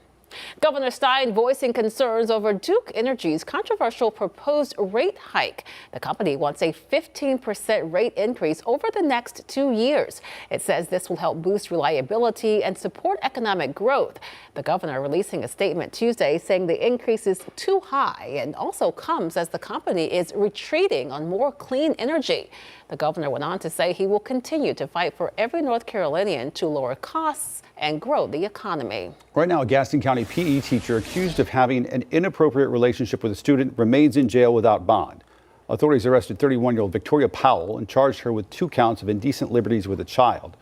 Governor Stein voicing concerns over Duke Energy's controversial proposed rate hike. The company wants a 15% rate increase over the next 2 years. It says this will help boost reliability and support economic growth. The governor releasing a statement Tuesday saying the increase is too high and also comes as the company is retreating on more clean energy. The governor went on to say he will continue to fight for every North Carolinian to lower costs and grow the economy. Right now, a Gaston County PE teacher accused of having an inappropriate relationship with a student remains in jail without bond. Authorities arrested 31-year-old Victoria Powell and charged her with 2 counts of indecent liberties with a child.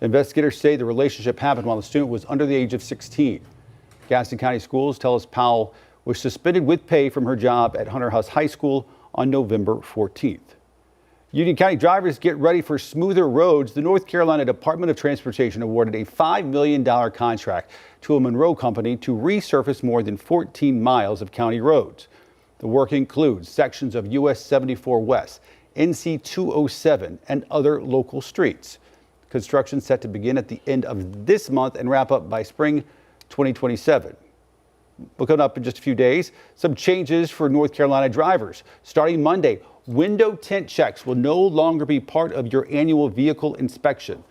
Investigators say the relationship happened while the student was under the age of 16. Gaston County Schools tell us Powell was suspended with pay from her job at Hunter House High School on November 14th. Union County drivers get ready for smoother roads. The North Carolina Department of Transportation awarded a $5 million contract to a Monroe company to resurface more than 14 miles of county roads. The work includes sections of US 74 West, NC 207, and other local streets. Construction set to begin at the end of this month and wrap up by spring 2027. We'll come up in just a few days. Some changes for North Carolina drivers. Starting Monday, window tint checks will no longer be part of your annual vehicle inspection.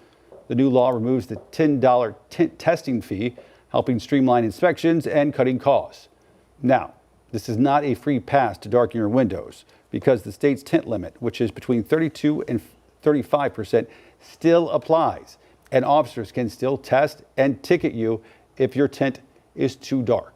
The new law removes the $10 tint testing fee, helping streamline inspections and cutting costs. Now, this is not a free pass to darken your windows because the state's tint limit, which is between 32 and 35%, still applies, and officers can still test and ticket you if your tint is too dark.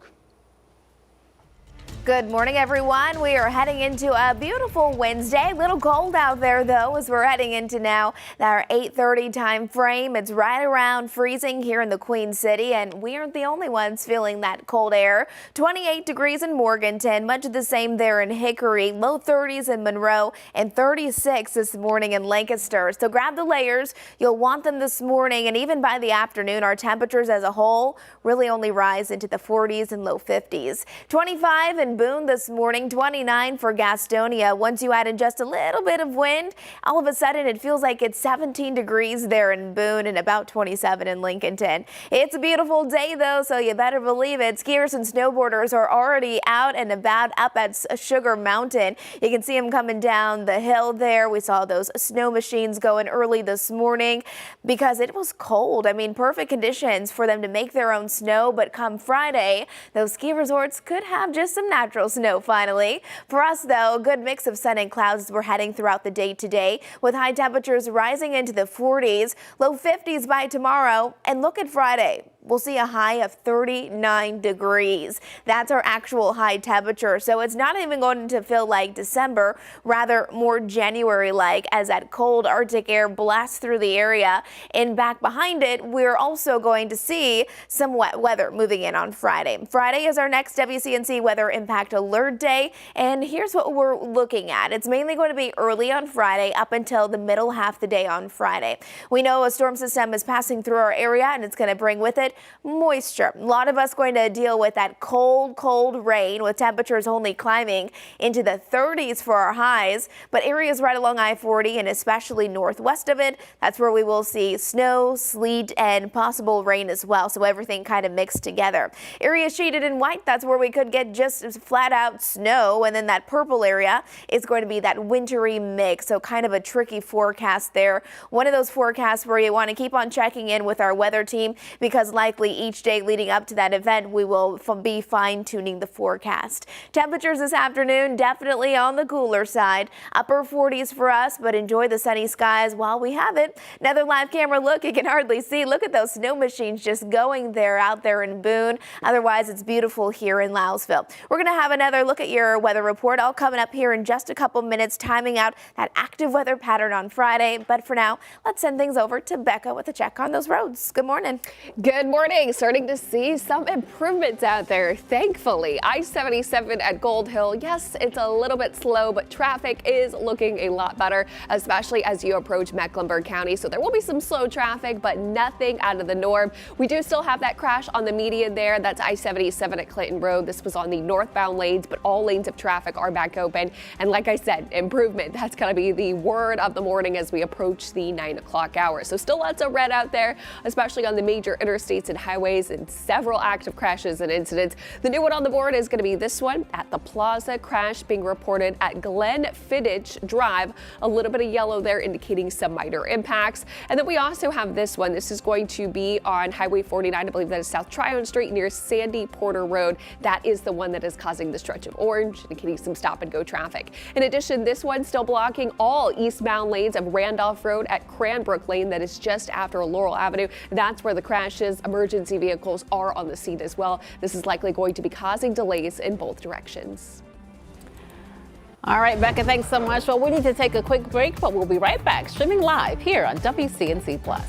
Good morning, everyone. We are heading into a beautiful Wednesday. A little cold out there, though, as we're heading into now our 8:30 time frame. It's right around freezing here in the Queen City, and we aren't the only ones feeling that cold air. 28 degrees in Morganton, much of the same there in Hickory, low 30s in Monroe, and 36 this morning in Lancaster. So grab the layers. You'll want them this morning, and even by the afternoon, our temperatures as a whole really only rise into the 40s and low 50s. 25 in Boone this morning, 29 for Gastonia. Once you add in just a little bit of wind, all of a sudden it feels like it's 17 degrees there in Boone and about 27 in Lincolnton. It's a beautiful day though, so you better believe it. Skiers and snowboarders are already out and about up at Sugar Mountain. You can see them coming down the hill there. We saw those snow machines going early this morning because it was cold. I mean, perfect conditions for them to make their own snow, but come Friday, those ski resorts could have just some natural snow finally. For us though, a good mix of sun and clouds as we're heading throughout the day today, with high temperatures rising into the 40s, low 50s by tomorrow, and look at Friday. We'll see a high of 39 degrees. That's our actual high temperature. So it's not even going to feel like December, rather more January-like as that cold Arctic air blasts through the area. And back behind it, we're also going to see some wet weather moving in on Friday. Friday is our next WCNC weather impact alert day. And here's what we're looking at. It's mainly going to be early on Friday up until the middle half of the day on Friday. We know a storm system is passing through our area and it's going to bring with it moisture. A lot of us going to deal with that cold rain with temperatures only climbing into the 30s for our highs, but areas right along I-40 and especially northwest of it, that's where we will see snow, sleet, and possible rain as well. So everything kind of mixed together. Areas shaded in white, that's where we could get just flat out snow, and then that purple area is going to be that wintry mix. So kind of a tricky forecast there. One of those forecasts where you want to keep on checking in with our weather team because likely each day leading up to that event, we will be fine-tuning the forecast. Temperatures this afternoon definitely on the cooler side. Upper 40s for us, but enjoy the sunny skies while we have it. Another live camera look, you can hardly see. Look at those snow machines just going there out there in Boone. Otherwise, it's beautiful here in Louisville. We're going to have another look at your weather report all coming up here in just a couple minutes, timing out that active weather pattern on Friday. But for now, let's send things over to Becca with a check on those roads. Good morning. Good morning. Starting to see some improvements out there, thankfully. I-77 at Gold Hill. Yes, it's a little bit slow, but traffic is looking a lot better, especially as you approach Mecklenburg County. So there will be some slow traffic, but nothing out of the norm. We do still have that crash on the median there. That's I-77 at Clinton Road. This was on the northbound lanes, but all lanes of traffic are back open. And like I said, improvement. That's going to be the word of the morning as we approach the 9 o'clock hour. So still lots of red out there, especially on the major interstates and highways, and several active crashes and incidents. The new one on the board is going to be this one at the Plaza. Crash being reported at Glenfiddich Drive. A little bit of yellow there indicating some minor impacts. And then we also have this one. This is going to be on Highway 49. I believe that is South Tryon Street near Sandy Porter Road. That is the one that is causing the stretch of orange, indicating some stop and go traffic. In addition, this one still blocking all eastbound lanes of Randolph Road at Cranbrook Lane. That is just after Laurel Avenue. That's where the crash is. Emergency vehicles are on the scene as well. This is likely going to be causing delays in both directions. All right, Becca, thanks so much. Well, we need to take a quick break, but we'll be right back streaming live here on WCNC Plus.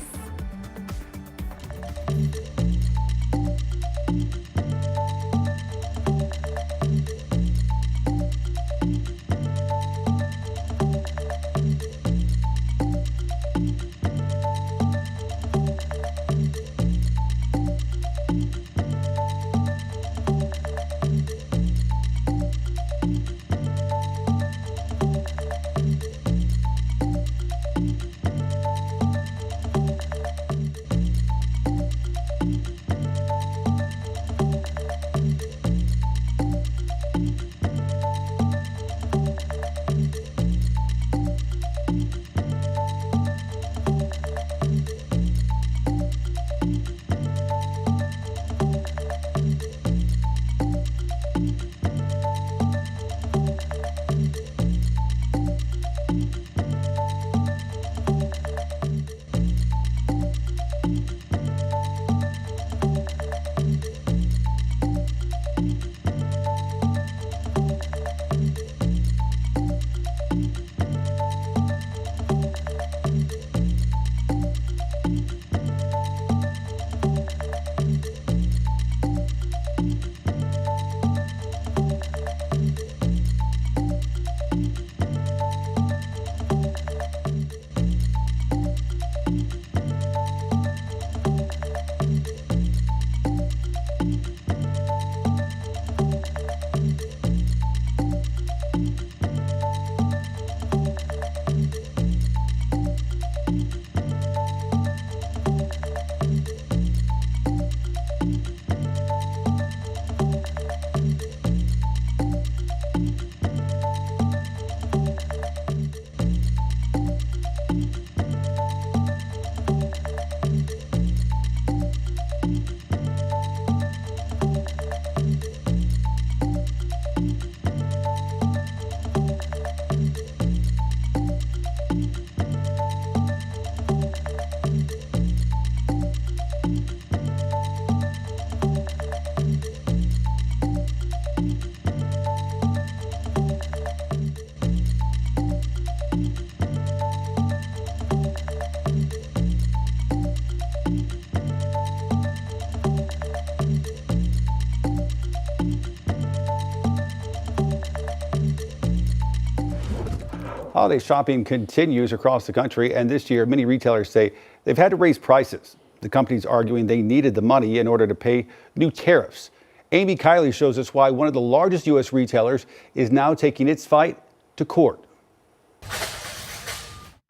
Holiday shopping continues across the country, and this year many retailers say they've had to raise prices. The companies arguing they needed the money in order to pay new tariffs. Amy Kiley shows us why one of the largest U.S. retailers is now taking its fight to court.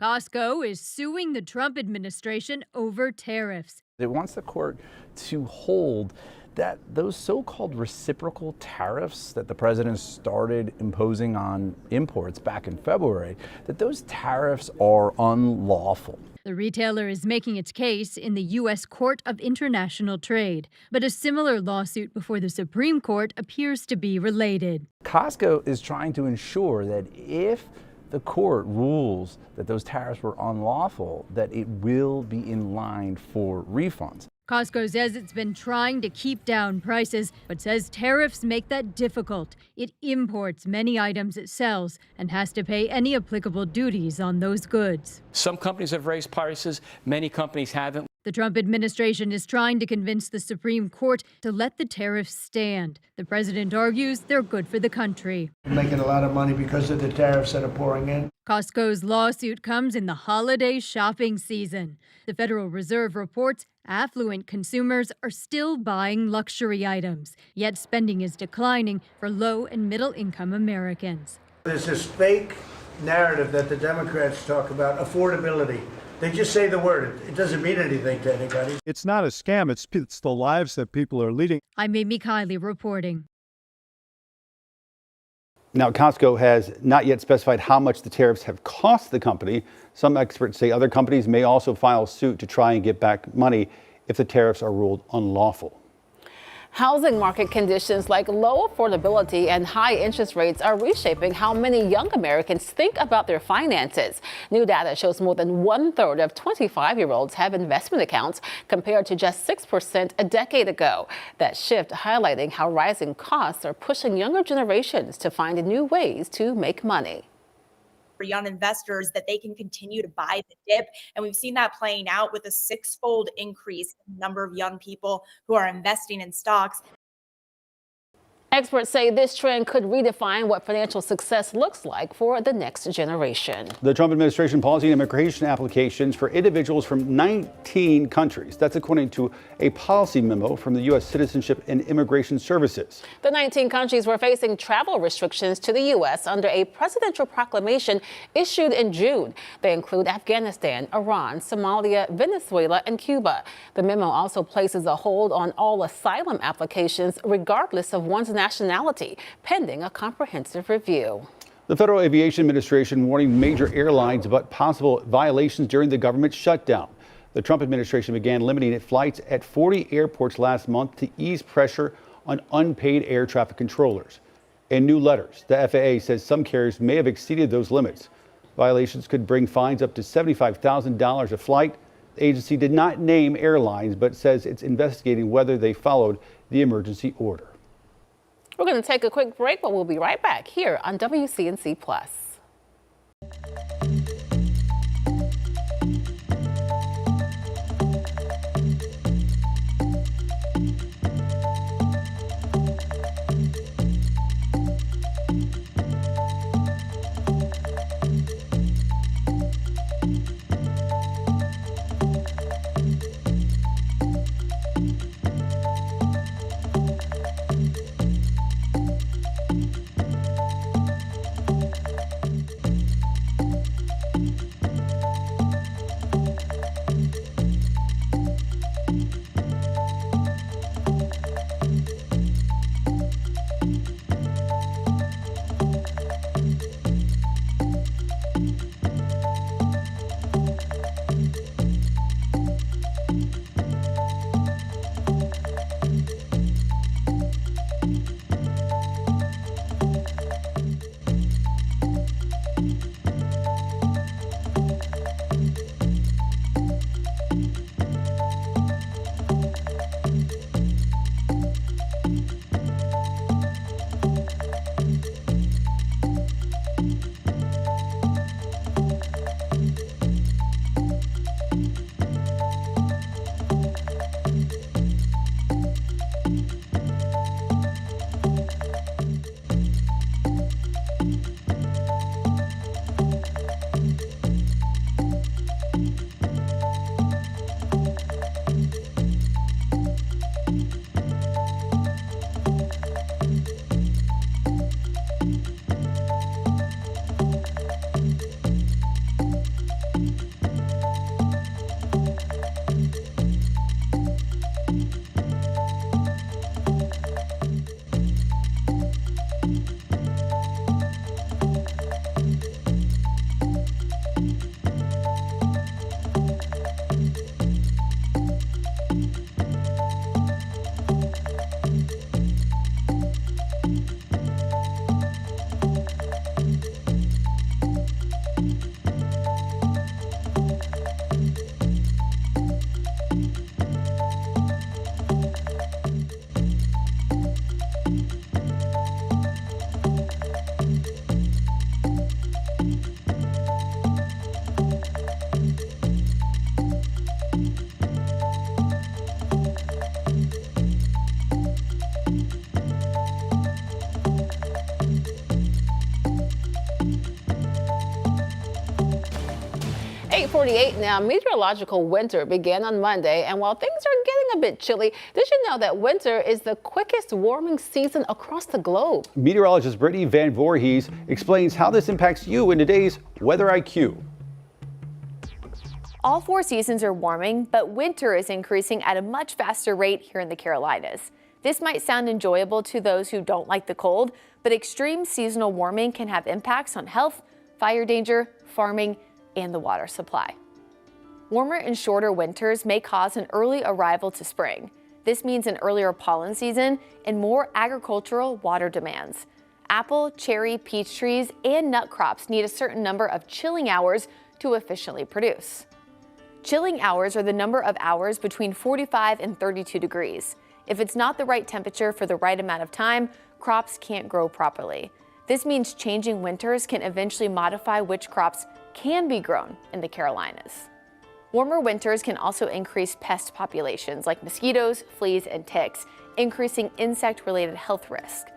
Costco is suing the Trump administration over tariffs. It wants the court to hold that those so-called reciprocal tariffs that the president started imposing on imports back in February, that those tariffs are unlawful. The retailer is making its case in the U.S. Court of International Trade, but a similar lawsuit before the Supreme Court appears to be related. Costco is trying to ensure that if the court rules that those tariffs were unlawful, that it will be in line for refunds. Costco says it's been trying to keep down prices, but says tariffs make that difficult. It imports many items it sells and has to pay any applicable duties on those goods. Some companies have raised prices, many companies haven't. The Trump administration is trying to convince the Supreme Court to let the tariffs stand. The president argues they're good for the country. We're making a lot of money because of the tariffs that are pouring in. Costco's lawsuit comes in the holiday shopping season. The Federal Reserve reports affluent consumers are still buying luxury items, yet spending is declining for low and middle income Americans. There's this fake narrative that the Democrats talk about, affordability. They just say the word. It doesn't mean anything to anybody. It's not a scam. It's the lives that people are leading. I'm Amy Kiley reporting. Now, Costco has not yet specified how much the tariffs have cost the company. Some experts say other companies may also file suit to try and get back money if the tariffs are ruled unlawful. Housing market conditions like low affordability and high interest rates are reshaping how many young Americans think about their finances. New data shows more than 1/3 of 25-year-olds have investment accounts compared to just 6% a decade ago. That shift highlighting how rising costs are pushing younger generations to find new ways to make money. For young investors, that they can continue to buy the dip. And we've seen that playing out with a 6-fold increase in the number of young people who are investing in stocks. Experts say this trend could redefine what financial success looks like for the next generation. The Trump administration pausing immigration applications for individuals from 19 countries. That's according to a policy memo from the U.S. Citizenship and Immigration Services. The 19 countries were facing travel restrictions to the U.S. under a presidential proclamation issued in June. They include Afghanistan, Iran, Somalia, Venezuela, and Cuba. The memo also places a hold on all asylum applications, regardless of one's nationality, pending a comprehensive review. The Federal Aviation Administration warning major airlines about possible violations during the government shutdown. The Trump administration began limiting flights at 40 airports last month to ease pressure on unpaid air traffic controllers. In new letters, the FAA says some carriers may have exceeded those limits. Violations could bring fines up to $75,000 a flight. The agency did not name airlines, but says it's investigating whether they followed the emergency order. We're going to take a quick break, but we'll be right back here on WCNC Plus. 8:48 now. Meteorological winter began on Monday, and while things are getting a bit chilly, did you know that winter is the quickest warming season across the globe? Meteorologist Brittany Van Voorhees explains how this impacts you in today's Weather IQ. All 4 seasons are warming, but winter is increasing at a much faster rate here in the Carolinas. This might sound enjoyable to those who don't like the cold, but extreme seasonal warming can have impacts on health, fire danger, farming, and the water supply. Warmer and shorter winters may cause an early arrival to spring. This means an earlier pollen season and more agricultural water demands. Apple, cherry, peach trees, and nut crops need a certain number of chilling hours to efficiently produce. Chilling hours are the number of hours between 45 and 32 degrees. If it's not the right temperature for the right amount of time, crops can't grow properly. This means changing winters can eventually modify which crops can be grown in the Carolinas. Warmer winters can also increase pest populations like mosquitoes, fleas, and ticks, increasing insect-related health risk.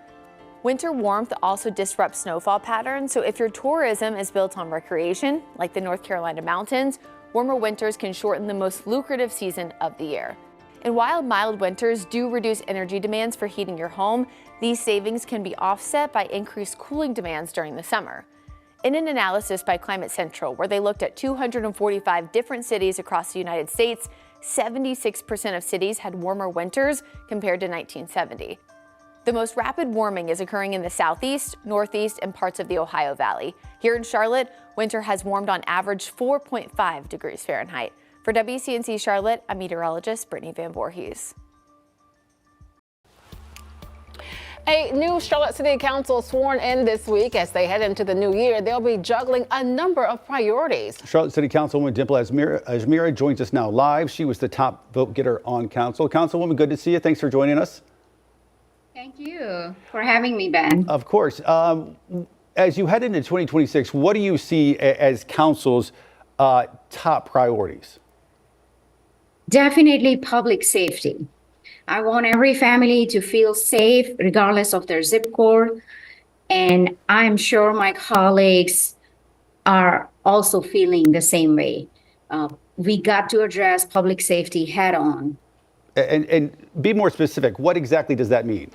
Winter warmth also disrupts snowfall patterns, so if your tourism is built on recreation, like the North Carolina mountains, warmer winters can shorten the most lucrative season of the year. And while mild winters do reduce energy demands for heating your home, these savings can be offset by increased cooling demands during the summer. In an analysis by Climate Central, where they looked at 245 different cities across the United States, 76% of cities had warmer winters compared to 1970. The most rapid warming is occurring in the southeast, northeast, and parts of the Ohio Valley. Here in Charlotte, winter has warmed on average 4.5 degrees Fahrenheit. For WCNC Charlotte, I'm meteorologist Brittany Van Voorhees. A new Charlotte City Council sworn in this week. As they head into the new year, they'll be juggling a number of priorities. Charlotte City Councilwoman Dimple Ajmira joins us now live. She was the top vote getter on council. Councilwoman, good to see you. Thanks for joining us. Thank you for having me, Ben. Of course. As you head into 2026, what do you see as council's top priorities? Definitely public safety. I want every family to feel safe regardless of their zip code. And I'm sure my colleagues are also feeling the same way. We got to address public safety head on. And be more specific, what exactly does that mean?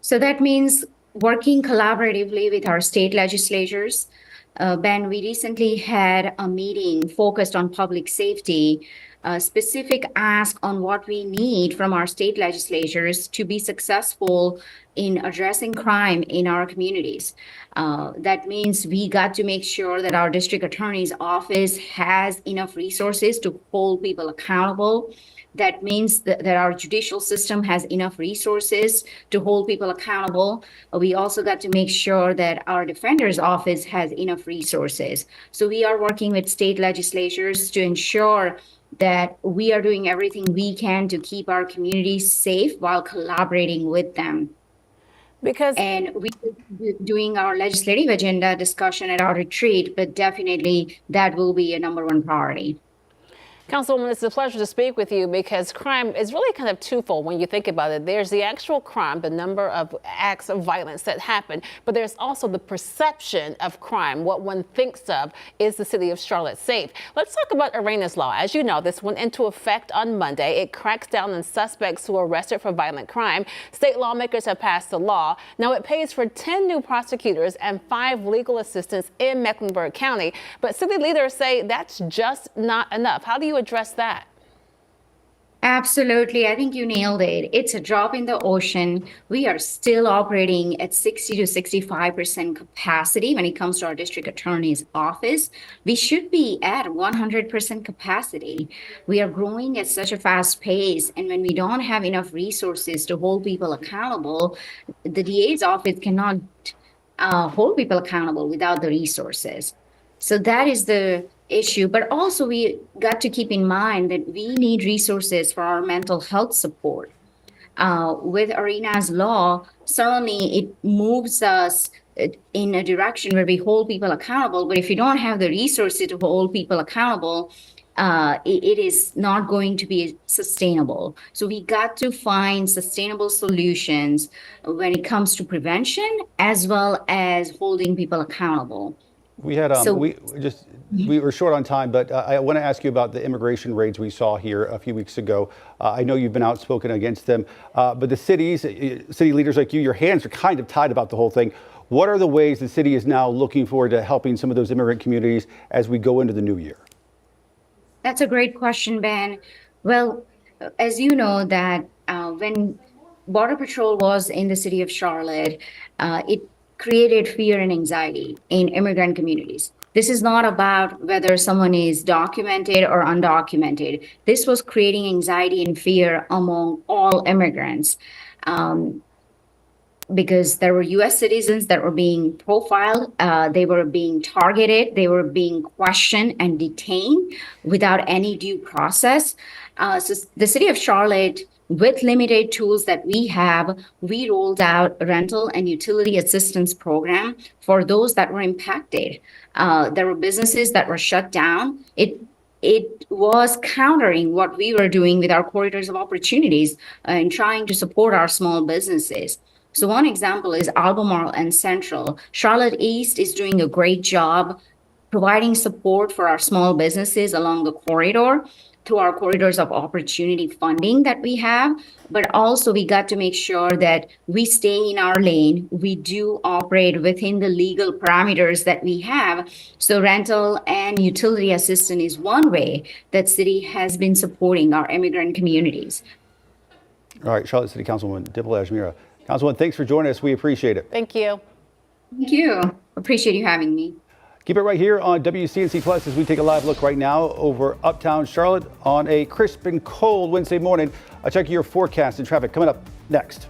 So that means working collaboratively with our state legislatures. Ben, we recently had a meeting focused on public safety, a specific ask on what we need from our state legislatures to be successful in addressing crime in our communities. That means we got to make sure that our district attorney's office has enough resources to hold people accountable. That means that our judicial system has enough resources to hold people accountable. We also got to make sure that our defender's office has enough resources. So we are working with state legislatures to ensure that we are doing everything we can to keep our communities safe while collaborating with them. And we're doing our legislative agenda discussion at our retreat, but definitely that will be a #1 priority. Councilwoman, it's a pleasure to speak with you because crime is really kind of twofold when you think about it. There's the actual crime, the number of acts of violence that happen, but there's also the perception of crime. What one thinks of is the city of Charlotte safe. Let's talk about Arena's Law. As you know, this went into effect on Monday. It cracks down on suspects who are arrested for violent crime. State lawmakers have passed the law. Now it pays for 10 new prosecutors and 5 legal assistants in Mecklenburg County. But city leaders say that's just not enough. How do you address that? Absolutely. I think you nailed it. It's a drop in the ocean. We are still operating at 60 to 65% capacity when it comes to our district attorney's office. We should be at 100% capacity. We are growing at such a fast pace. And when we don't have enough resources to hold people accountable, the DA's office cannot hold people accountable without the resources. So that is the issue. But also we got to keep in mind that we need resources for our mental health support. With Arena's Law, certainly it moves us in a direction where we hold people accountable. But if you don't have the resources to hold people accountable, it is not going to be sustainable. So we got to find sustainable solutions when it comes to prevention as well as holding people accountable. We had we were short on time, but I want to ask you about the immigration raids we saw here a few weeks ago. I know you've been outspoken against them, but the city leaders like you, your hands are kind of tied about the whole thing. What are the ways the city is now looking forward to helping some of those immigrant communities as we go into the new year? That's a great question, Ben. Well, as you know that when Border Patrol was in the city of Charlotte, it created fear and anxiety in immigrant communities. This is not about whether someone is documented or undocumented. This was creating anxiety and fear among all immigrants. Because there were U.S. citizens that were being profiled, they were being targeted, they were being questioned and detained without any due process. So the city of Charlotte, with limited tools that we have, we rolled out a rental and utility assistance program for those that were impacted. There were businesses that were shut down. It was countering what we were doing with our corridors of opportunities and trying to support our small businesses. So one example is Albemarle and Central. Charlotte East is doing a great job providing support for our small businesses along the corridor through our corridors of opportunity funding that we have. But also we got to make sure that we stay in our lane. We do operate within the legal parameters that we have. So rental and utility assistance is one way that city has been supporting our immigrant communities. All right, Charlotte City Councilwoman Dimple Ajmera. Councilwoman, thanks for joining us. We appreciate it. Thank you. Thank you. Appreciate you having me. Keep it right here on WCNC Plus as we take a live look right now over uptown Charlotte on a crisp and cold Wednesday morning. I'll check your forecast and traffic coming up next.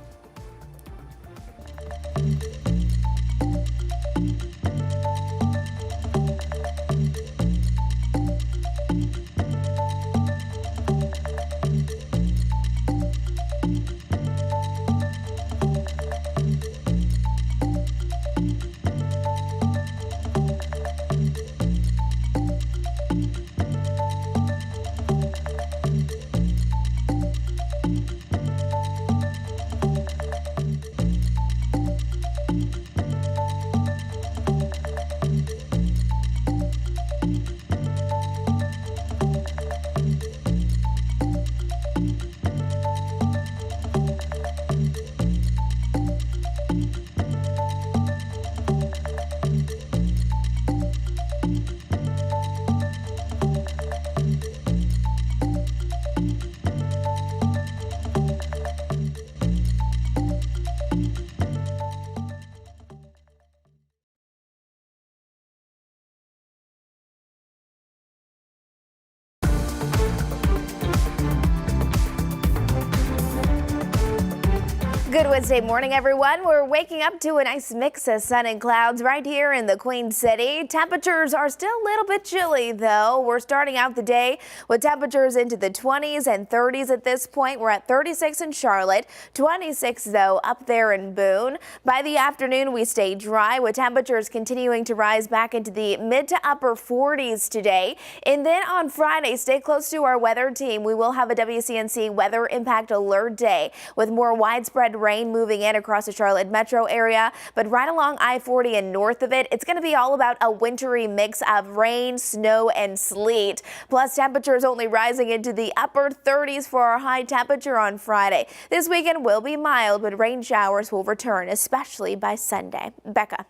Good Wednesday morning, everyone. We're waking up to a nice mix of sun and clouds right here in the Queen City. Temperatures are still a little bit chilly, though. We're starting out the day with temperatures into the 20s and 30s at this point. We're at 36 in Charlotte, 26, though, up there in Boone. By the afternoon, we stay dry with temperatures continuing to rise back into the mid to upper 40s today. And then on Friday, stay close to our weather team. We will have a WCNC weather impact alert day with more widespread rain moving in across the Charlotte metro area, but right along I-40 and north of it, it's going to be all about a wintry mix of rain, snow, and sleet. Plus, temperatures only rising into the upper 30s for our high temperature on Friday. This weekend will be mild, but rain showers will return, especially by Sunday. Becca.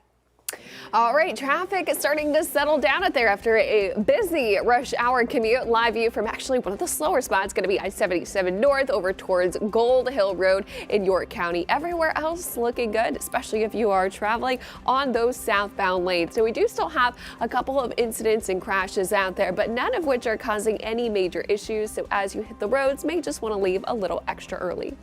All right, traffic is starting to settle down out there after a busy rush hour commute. Live view from actually one of the slower spots going to be I-77 north over towards Gold Hill Road in York County. Everywhere else looking good, especially if you are traveling on those southbound lanes. So we do still have a couple of incidents and crashes out there, but none of which are causing any major issues. So as you hit the roads, may just want to leave a little extra early.